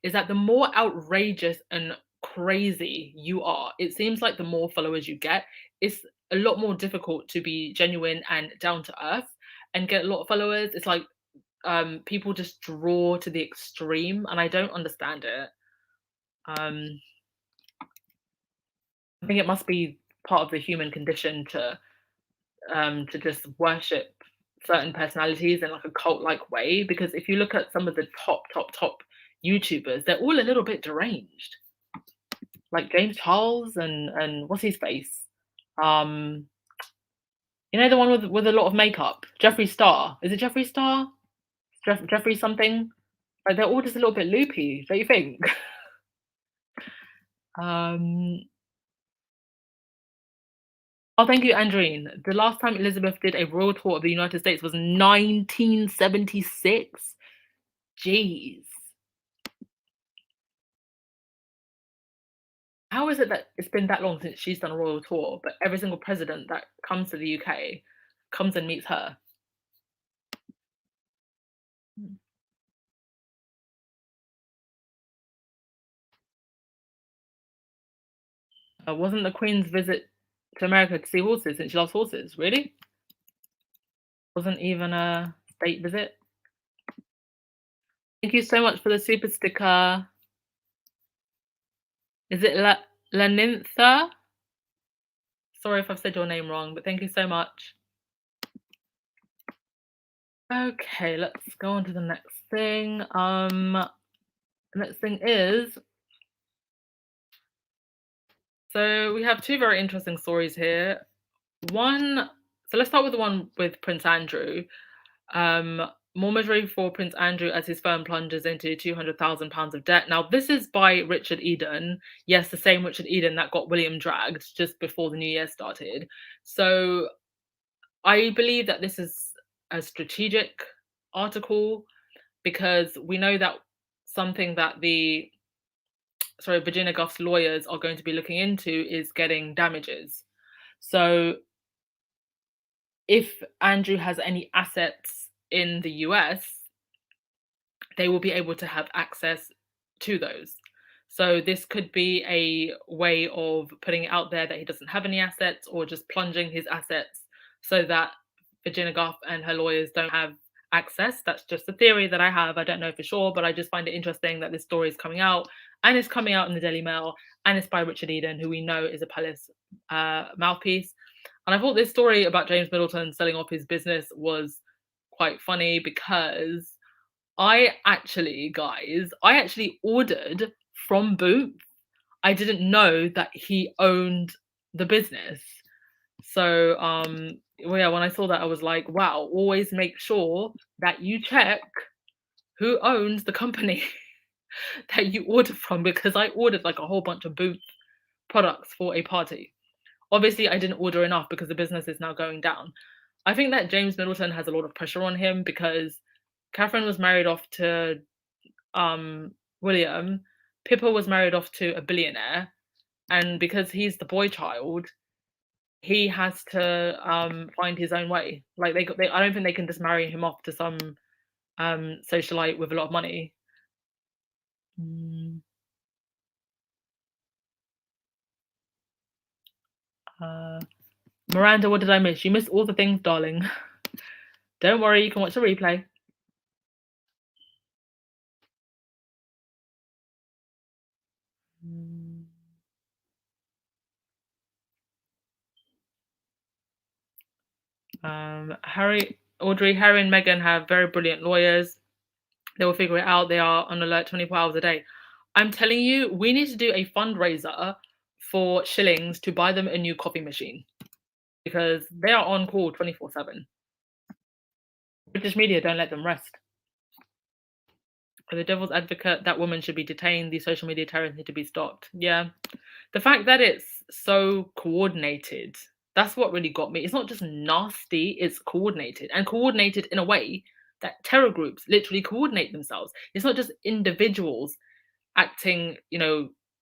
Speaker 1: is that the more outrageous and crazy you are, it seems like the more followers you get. It's a lot more difficult to be genuine and down to earth and get a lot of followers. It's like people just draw to the extreme, and I don't understand it. Um, I think it must be part of the human condition to just worship certain personalities in like a cult like way. Because if you look at some of the top YouTubers, they're all a little bit deranged. Like James Charles and what's his face? Um, the one with a lot of makeup, Jeffree Star. Is it Jeffree Star? Jeffree something? Like they're all just a little bit loopy, don't you think? um, oh, thank you, Andrine. The last time Elizabeth did a royal tour of the United States was 1976. Jeez. How is it that it's been that long since she's done a royal tour, but every single president that comes to the UK comes and meets her? Wasn't the Queen's visit to America to see horses since she loves horses? Really? Wasn't even a state visit? Thank you so much for the super sticker. Is it Lanintha? Sorry if I've said your name wrong, but thank you so much. Okay, let's go on to the next thing. The next thing is, so we have two very interesting stories here. So let's start with the one with Prince Andrew. More misery for Prince Andrew as his firm plunges into £200,000 of debt. Now, this is by Richard Eden. Yes, the same Richard Eden that got William dragged just before the new year started. So I believe that this is a strategic article because we know that something that Virginia Gough's lawyers are going to be looking into is getting damages. So if Andrew has any assets in the US, they will be able to have access to those. So this could be a way of putting it out there that he doesn't have any assets or just plunging his assets so that Virginia Goff and her lawyers don't have access. That's just a theory that I have. I don't know for sure, but I just find it interesting that this story is coming out and it's coming out in the Daily Mail and it's by Richard Eden, who we know is a palace mouthpiece. And I thought this story about James Middleton selling off his business was quite funny because I actually ordered from Boots. I didn't know that he owned the business. So well, yeah, when I saw that, I was like, wow, always make sure that you check who owns the company that you order from, because I ordered like a whole bunch of Boots products for a party. Obviously, I didn't order enough because the business is now going down. I think that James Middleton has a lot of pressure on him because Catherine was married off to William. Pippa was married off to a billionaire, and because he's the boy child, he has to find his own way. Like I don't think they can just marry him off to some socialite with a lot of money. Mm, Miranda, what did I miss? You missed all the things, darling. Don't worry, you can watch the replay. Mm. Harry and Meghan have very brilliant lawyers. They will figure it out. They are on alert 24 hours a day. I'm telling you, we need to do a fundraiser for shillings to buy them a new coffee machine because they are on call 24/7. British media don't let them rest. For the devil's advocate, that woman should be detained. These social media terrorists need to be stopped. Yeah. The fact that it's so coordinated, that's what really got me. It's not just nasty, it's coordinated and coordinated in a way that terror groups literally coordinate themselves. It's not just individuals acting,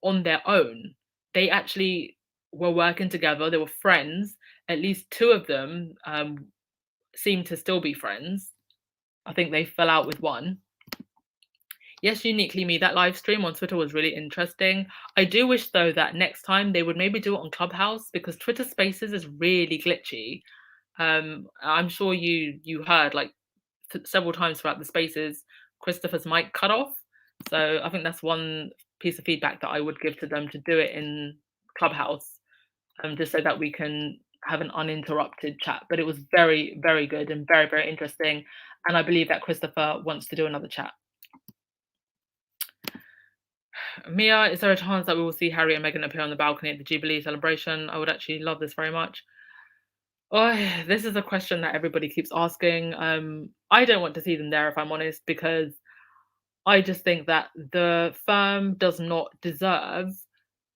Speaker 1: on their own. They actually were working together, they were friends. At least 2 of them, seem to still be friends. I think they fell out with one. Yes, Uniquely Me, that live stream on Twitter was really interesting. I do wish though that next time they would maybe do it on Clubhouse because Twitter Spaces is really glitchy. I'm sure you heard like several times throughout the Spaces, Christopher's mic cut off. So I think that's one piece of feedback that I would give to them to do it in Clubhouse, just so that we can have an uninterrupted chat. But it was very, very good and very, very interesting. And I believe that Christopher wants to do another chat. Mia, is there a chance that we will see Harry and Meghan appear on the balcony at the Jubilee celebration? I would actually love this very much. Oh, this is a question that everybody keeps asking. I don't want to see them there if I'm honest, because I just think that the firm does not deserve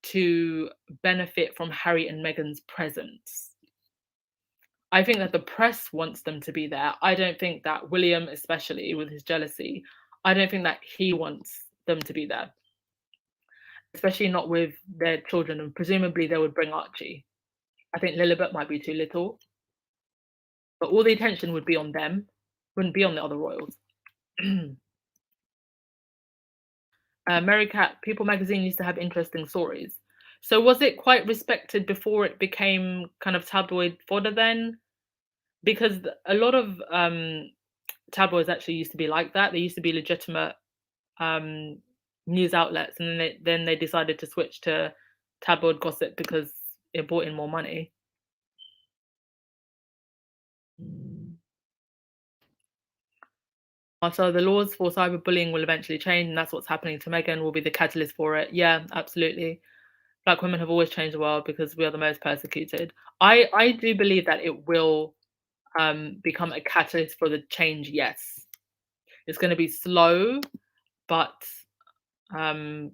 Speaker 1: to benefit from Harry and Meghan's presence. I think that the press wants them to be there. I don't think that William, especially with his jealousy, I don't think that he wants them to be there, especially not with their children. And presumably they would bring Archie. I think Lilibet might be too little, but all the attention would be on them, wouldn't be on the other royals. Mary Cat, People magazine used to have interesting stories. So was it quite respected before it became kind of tabloid fodder then? Because a lot of tabloids actually used to be like that. They used to be legitimate um, news outlets, and then they decided to switch to tabloid gossip because it brought in more money. So the laws for cyberbullying will eventually change, and that's what's happening to Meghan. Will be the catalyst for it. Yeah, absolutely. Black women have always changed the world because we are the most persecuted. I do believe that it will become a catalyst for the change. Yes, it's going to be slow, but um,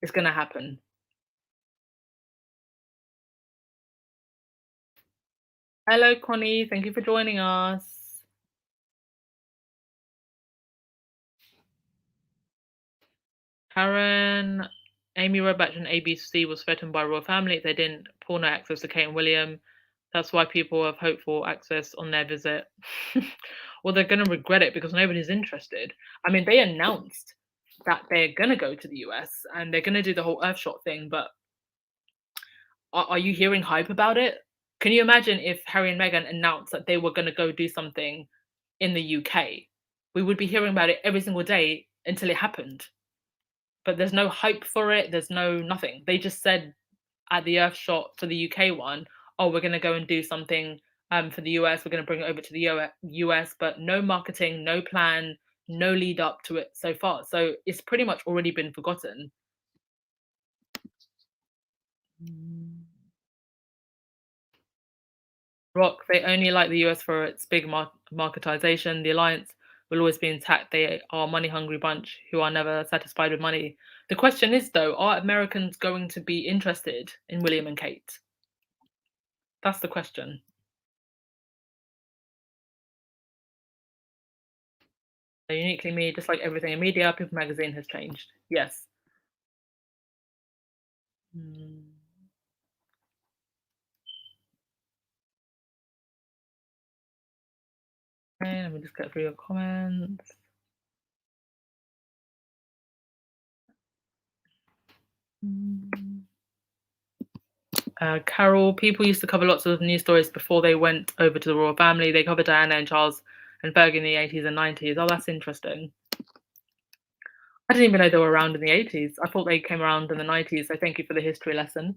Speaker 1: it's going to happen. Hello, Connie. Thank you for joining us. Karen, Amy Robach and ABC was threatened by royal family if they didn't pull no access to Kate and William. That's why people have hoped for access on their visit. Well, they're going to regret it because nobody's interested. I mean, they announced that they're going to go to the US and they're going to do the whole Earthshot thing, but are you hearing hype about it? Can you imagine if Harry and Meghan announced that they were going to go do something in the UK? We would be hearing about it every single day until it happened. But there's no hype for it. There's no nothing. They just said at the Earthshot for the UK one, oh, we're going to go and do something for the US. We're going to bring it over to the US, but no marketing, no plan, no lead up to it so far. So it's pretty much already been forgotten. Rock, they only like the US for its big marketization. The alliance will always be intact. They are a money hungry bunch who are never satisfied with money. The question is, though, are Americans going to be interested in William and Kate? That's the question. Uniquely Me, just like everything in media, People magazine has changed. Yes. Mm. Okay, let me just get through your comments. Carol, people used to cover lots of news stories before they went over to the royal family. They covered Diana and Charles and Fergie in the 80s and 90s. Oh, that's interesting. I didn't even know they were around in the 80s. I thought they came around in the 90s. So thank you for the history lesson.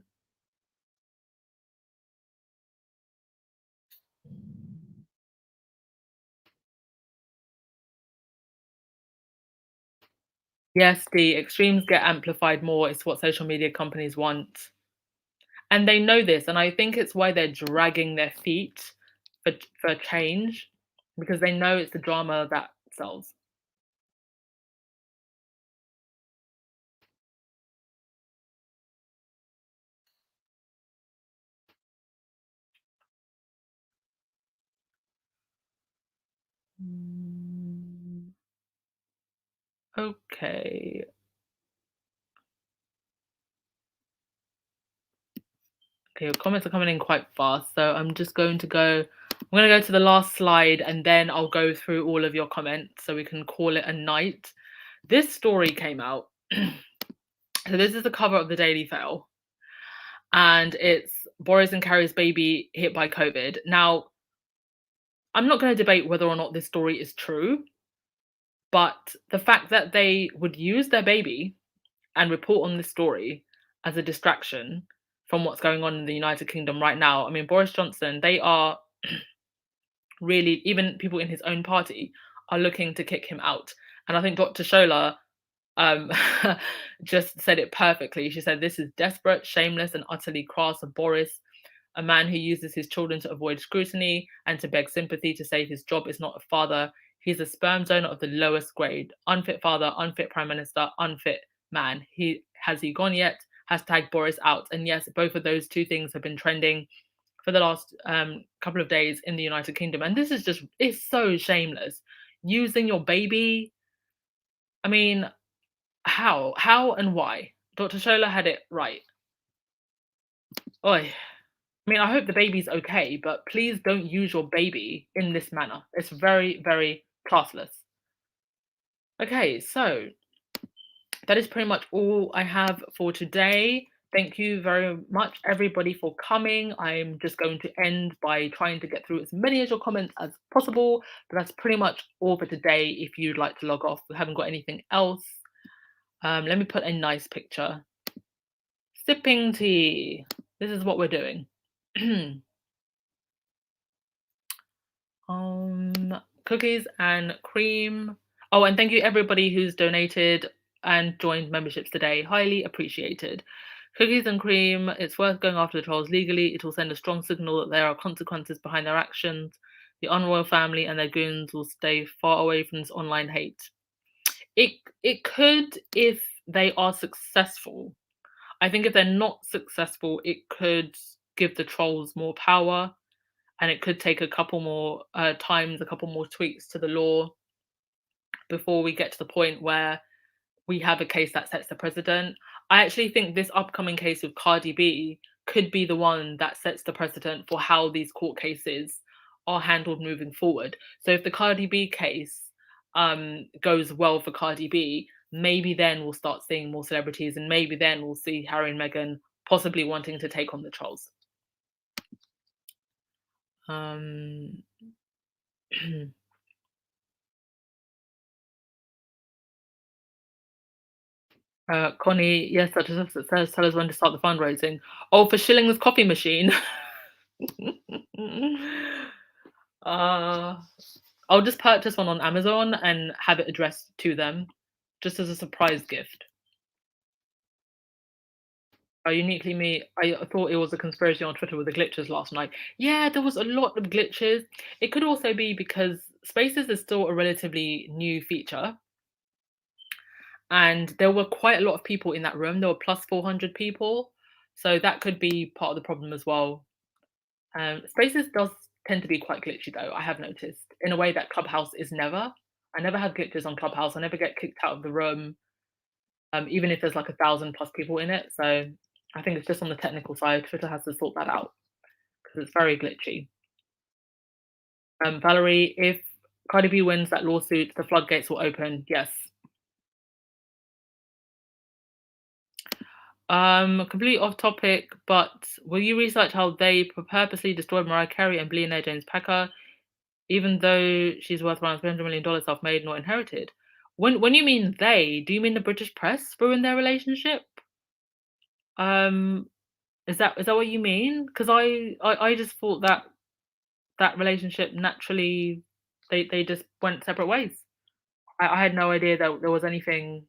Speaker 1: Yes, the extremes get amplified more. It's what social media companies want. And they know this. And I think it's why they're dragging their feet for change, because they know it's the drama that sells. Mm, okay. Okay, your comments are coming in quite fast, so I'm just going to go. I'm going to go to the last slide, and then I'll go through all of your comments so we can call it a night. This story came out. So this is the cover of the Daily Fail, and it's Boris and Carrie's baby hit by COVID. Now, I'm not going to debate whether or not this story is true, but the fact that they would use their baby and report on this story as a distraction from what's going on in the United Kingdom right now. I mean, Boris Johnson, they are really, even people in his own party are looking to kick him out. And I think Dr. Shola um, just said it perfectly. She said, "This is desperate, shameless, and utterly crass of Boris, a man who uses his children to avoid scrutiny and to beg sympathy to say his job is not a father. He's a sperm donor of the lowest grade. Unfit father, unfit prime minister, unfit man. Has he gone yet? Hashtag Boris out." And yes, both of those two things have been trending for the last couple of days in the United Kingdom. And this is just, it's so shameless. Using your baby. I mean, how? How and why? Dr. Shola had it right. Oi. I mean, I hope the baby's okay, but please don't use your baby in this manner. It's very, very classless. Okay, so that is pretty much all I have for today. Thank you very much, everybody, for coming. I'm just going to end by trying to get through as many of your comments as possible, but that's pretty much all for today. If you'd like to log off, we haven't got anything else. Let me put a nice picture. Sipping tea. This is what we're doing. Cookies and cream. Oh, and thank you everybody who's donated and joined memberships today. Highly appreciated. Cookies and cream, it's worth going after the trolls legally. It will send a strong signal that there are consequences behind their actions. The unroyal family and their goons will stay far away from this online hate. It could if they are successful. I think if they're not successful, it could give the trolls more power, and it could take a couple more times, a couple more tweaks to the law before we get to the point where we have a case that sets the precedent. I actually think this upcoming case with Cardi B could be the one that sets the precedent for how these court cases are handled moving forward. So if the Cardi B case goes well for Cardi B, maybe then we'll start seeing more celebrities, and maybe then we'll see Harry and Meghan possibly wanting to take on the trolls. Connie, yes, that just says tell us when to start the fundraising. Oh, for Shilling's coffee machine. uh, I'll just purchase one on Amazon and have it addressed to them, just as a surprise gift. Uniquely me, I thought it was a conspiracy on Twitter with the glitches last night. Yeah, there was a lot of glitches. It could also be because Spaces is still a relatively new feature, and there were quite a lot of people in that room. There were plus 400 people, so that could be part of the problem as well. Spaces does tend to be quite glitchy, though, I have noticed, in a way that Clubhouse is never. I never have glitches on Clubhouse. I never get kicked out of the room, even if there's like 1,000 plus people in it. So I think it's just on the technical side. Twitter has to sort that out because it's very glitchy. Valerie, if Cardi B wins that lawsuit, the floodgates will open. Yes. Completely off topic, but will you research how they purposely destroyed Mariah Carey and billionaire James Packer, even though she's worth around $300 million self-made, not inherited? When you mean they, do you mean the British press ruined their relationship? Is that what you mean? Because I just thought that that relationship naturally they just went separate ways. I had no idea that there was anything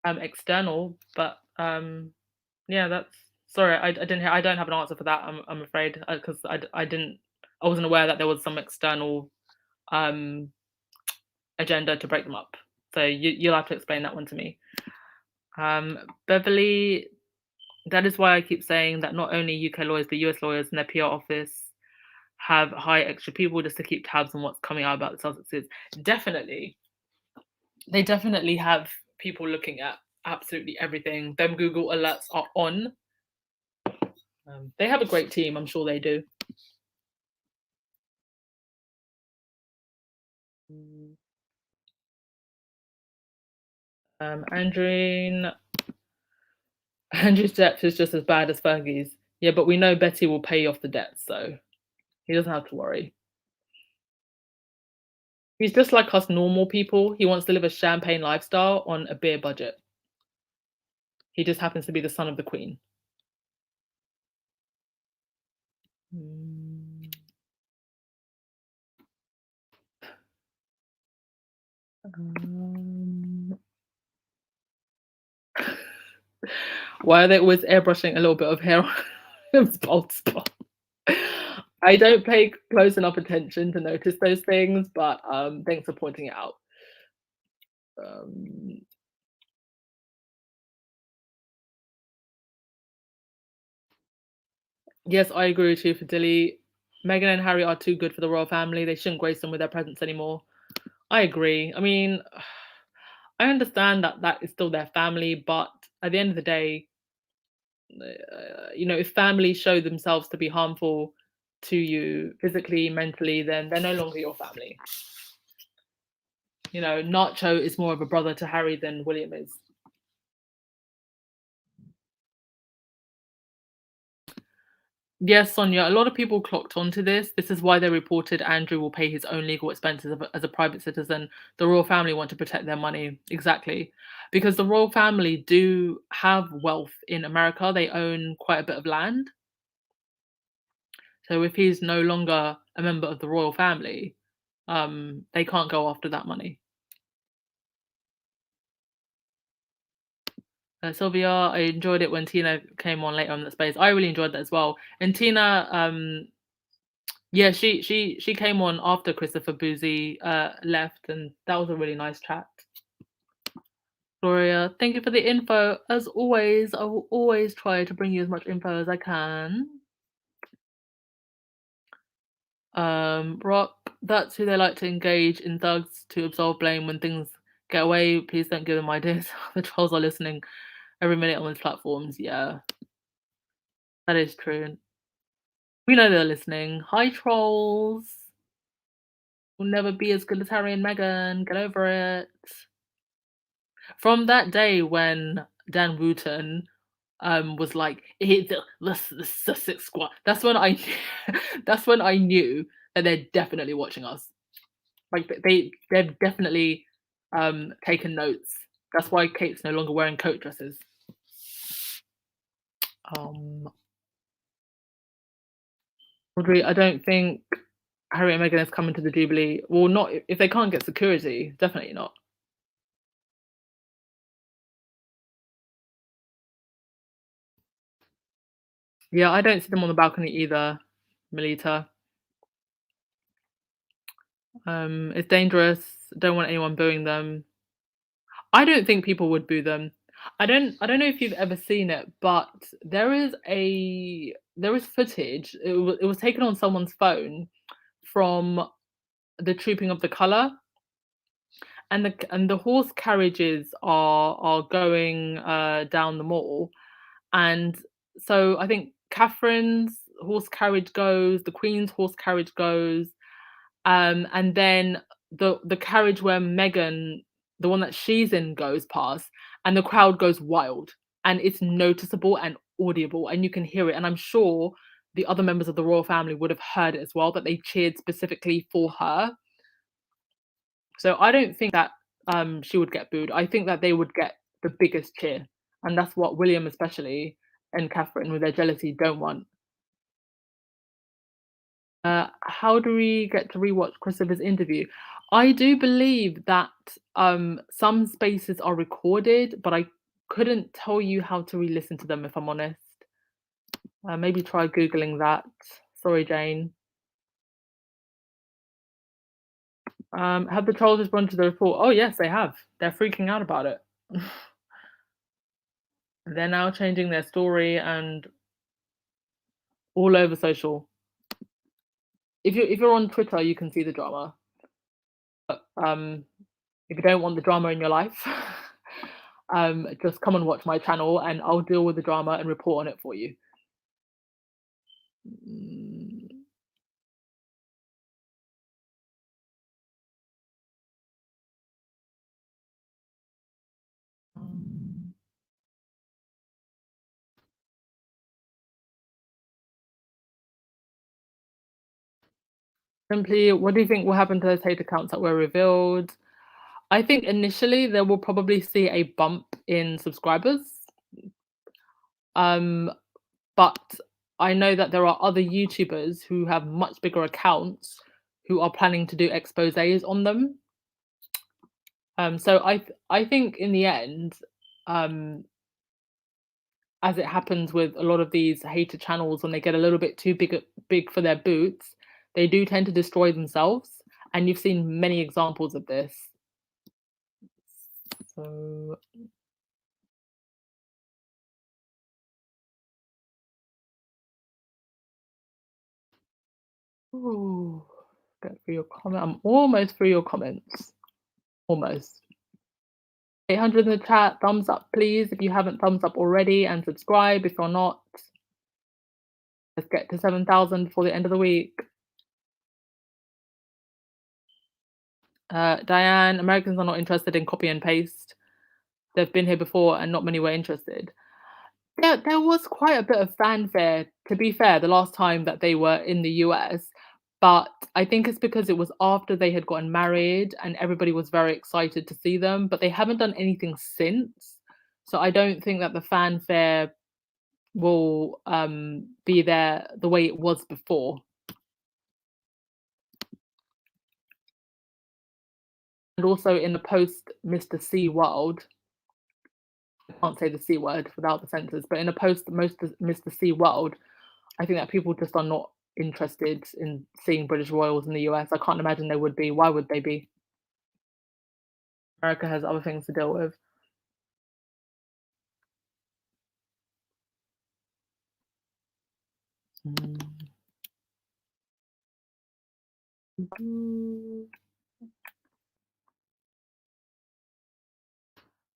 Speaker 1: external, but yeah, that's sorry. I didn't. I don't have an answer for that. I'm afraid because I didn't. I wasn't aware that there was some external um agenda to break them up. So you'll have to explain that one to me. Beverly, that is why I keep saying that not only UK lawyers, but US lawyers and their PR office have hire extra people just to keep tabs on what's coming out about the Sussexes. Definitely. They definitely have people looking at absolutely everything. Them Google alerts are on. They have a great team, I'm sure they do. Mm. Andrew's Andrew's debt is just as bad as Fergie's. Yeah, but we know Betty will pay off the debt, so he doesn't have to worry. He's just like us normal people. He wants to live a champagne lifestyle on a beer budget. He just happens to be the son of the queen. Mm, um, why are they always airbrushing a little bit of hair on his bald spot? I don't pay close enough attention to notice those things, but thanks for pointing it out. Um, yes, I agree with you for Dilly. Meghan and Harry are too good for the royal family. They shouldn't grace them with their presence anymore. I agree. I mean, I understand that that is still their family, but at the end of the day, if families show themselves to be harmful to you physically, mentally, then they're no longer your family. Nacho is more of a brother to Harry than William is. Yes, Sonia, a lot of people clocked onto this. This is why they reported Andrew will pay his own legal expenses as a private citizen. The royal family want to protect their money. Exactly. Because the royal family do have wealth in America. They own quite a bit of land. So if he's no longer a member of the royal family, they can't go after that money. Sylvia, I enjoyed it when Tina came on later on in the space. I really enjoyed that as well. And Tina, yeah, she came on after Christopher Bouzy left, and that was a really nice chat. Gloria, thank you for the info. As always, I will always try to bring you as much info as I can. Rock, that's who they like to engage in thugs to absolve blame when things get away. Please don't give them ideas. The trolls are listening every minute on these platforms. Yeah, that is true. We know they're listening. Hi, trolls. Will never be as good as Harry and Meghan. Get over it. From that day when Dan Wooten was like, the Sussex squad. That's when I that's when I knew that they're definitely watching us. Like they've definitely taken notes. That's why Kate's no longer wearing coat dresses. Um, Audrey, I don't think Harry and Meghan is coming to the Jubilee. Well, not if they can't get security. Definitely not. Yeah, I don't see them on the balcony either, Melita. It's dangerous. Don't want anyone booing them. I don't think people would boo them. I don't know if you've ever seen it, but there is footage. It was taken on someone's phone from the Trooping of the Colour, and the horse carriages are going down the mall, and so I think Catherine's horse carriage goes, the Queen's horse carriage goes, and then the carriage where Meghan, the one that she's in, goes past, and the crowd goes wild, and it's noticeable and audible, and you can hear it. And I'm sure the other members of the royal family would have heard it as well, that they cheered specifically for her. So I don't think that she would get booed. I think that they would get the biggest cheer, and that's what William especially and Catherine, with their jealousy, don't want. How do we get to rewatch Christopher's interview? I do believe that some spaces are recorded, but I couldn't tell you how to re-listen to them if I'm honest. Maybe try googling that. Sorry, Jane. Have the trolls responded to the report? Oh yes, they have. They're freaking out about it. They're now changing their story and all over social. If you're on Twitter, you can see the drama. But if you don't want the drama in your life, just come and watch my channel, and I'll deal with the drama and report on it for you. Mm, um, Simply, what do you think will happen to those hate accounts that were revealed? I think initially they will probably see a bump in subscribers. Um, but I know that there are other YouTubers who have much bigger accounts who are planning to do exposés on them. So I think in the end, um, as it happens with a lot of these hater channels, when they get a little bit too big for their boots, they do tend to destroy themselves, and you've seen many examples of this. So, ooh, get through your comment. I'm almost through your comments. Almost. 800 in the chat. Thumbs up, please, if you haven't thumbs up already, and subscribe if you're not. Let's get to 7,000 before the end of the week. Diane, Americans are not interested in copy and paste. They've been here before and not many were interested. There was quite a bit of fanfare, to be fair, the last time that they were in the US, but I think it's because it was after they had gotten married and everybody was very excited to see them, but they haven't done anything since. So I don't think that the fanfare will be there the way it was before. And also in the post Mr. C world, I can't say the C word without the censors, but in a post most Mr. C world, I think that people just are not interested in seeing British royals in the US. I can't imagine they would be. Why would they be? America has other things to deal with.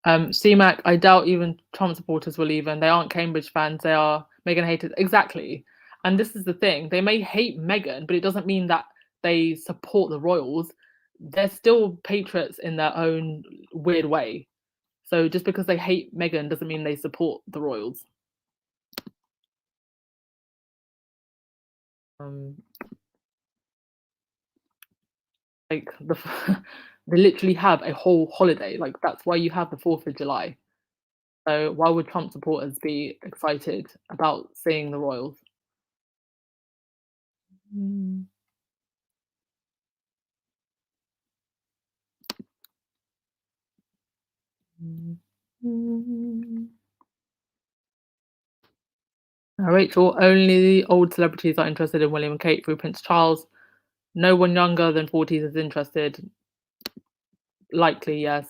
Speaker 1: CMAC, I doubt even Trump supporters will even. They aren't Cambridge fans. They are Meghan haters. Exactly. And this is the thing. They may hate Meghan, but it doesn't mean that they support the royals. They're still patriots in their own weird way. So just because they hate Meghan doesn't mean they support the royals. Um, like they literally have a whole holiday. Like that's why you have the 4th of July. So why would Trump supporters be excited about seeing the royals? Mm. Mm. Rachel, only old celebrities are interested in William and Kate through Prince Charles. No one younger than 40s is interested. Likely, yes.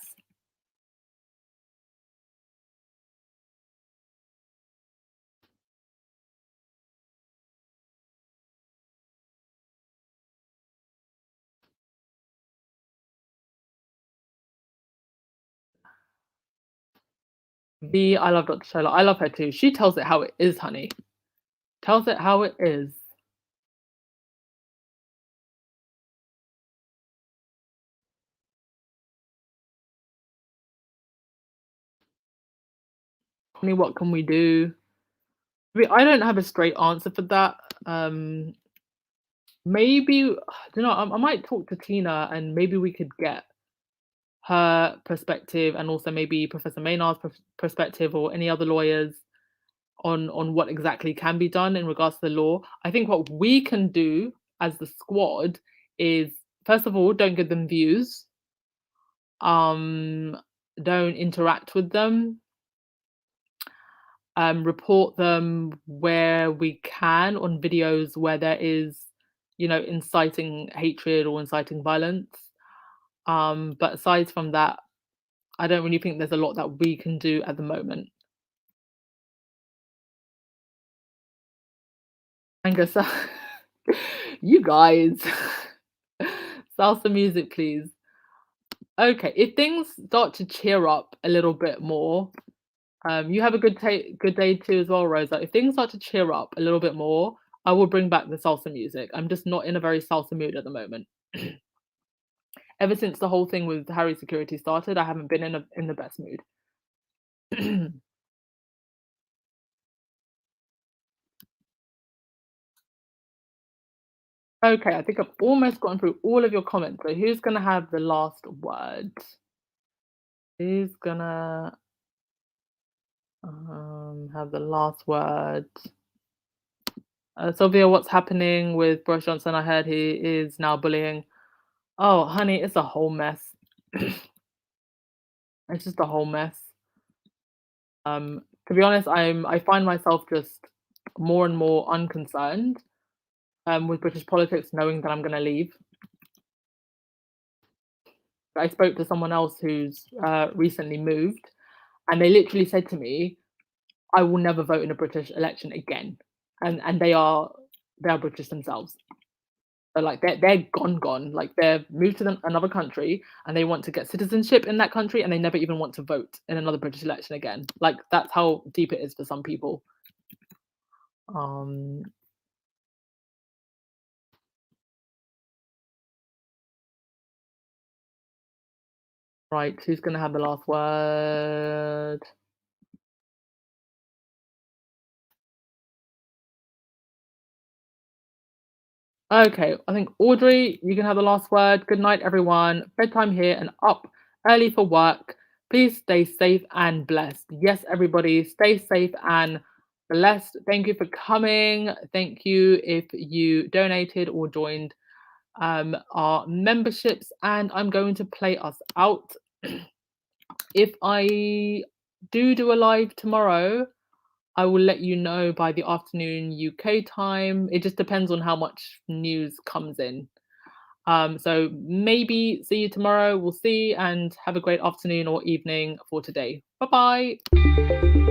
Speaker 1: V, I love Dr. Shola. I love her too. She tells it how it is, honey. Tells it how it is. Honey, what can we do? I don't have a straight answer for that. Maybe, you know, I might talk to Tina and maybe we could get her perspective and also maybe Professor Maynard's perspective or any other lawyers on what exactly can be done in regards to the law. I think what we can do as the squad is first of all, don't give them views. Um, don't interact with them. Report them where we can on videos where there is, you know, inciting hatred or inciting violence. But aside from that, I don't really think there's a lot that we can do at the moment. Angus, you guys, salsa music, please. Okay, if things start to cheer up a little bit more, you have a good day too as well, Rosa. If things start to cheer up a little bit more, I will bring back the salsa music. I'm just not in a very salsa mood at the moment. Ever since the whole thing with Harry Security started, I haven't been in the best mood. Okay, I think I've almost gotten through all of your comments. So who's gonna have the last word? Who's gonna have the last word? Sylvia, what's happening with Boris Johnson? I heard he is now bullying. Oh, honey, it's a whole mess. It's just a whole mess. To be honest, I find myself just more and more unconcerned with British politics, knowing that I'm going to leave. I spoke to someone else who's recently moved, and they literally said to me, "I will never vote in a British election again," and they are British themselves. So like they're gone. Like they've moved to another country and they want to get citizenship in that country and they never even want to vote in another British election again. Like that's how deep it is for some people. Um, right, who's gonna have the last word? Okay, I think Audrey, you can have the last word. Good night, everyone. Bedtime here and up early for work. Please stay safe and blessed. Yes, everybody, stay safe and blessed. Thank you for coming. Thank you if you donated or joined our memberships. And I'm going to play us out. If I do a live tomorrow, I will let you know by the afternoon UK time. It just depends on how much news comes in. So maybe see you tomorrow. We'll see and have a great afternoon or evening for today. Bye bye.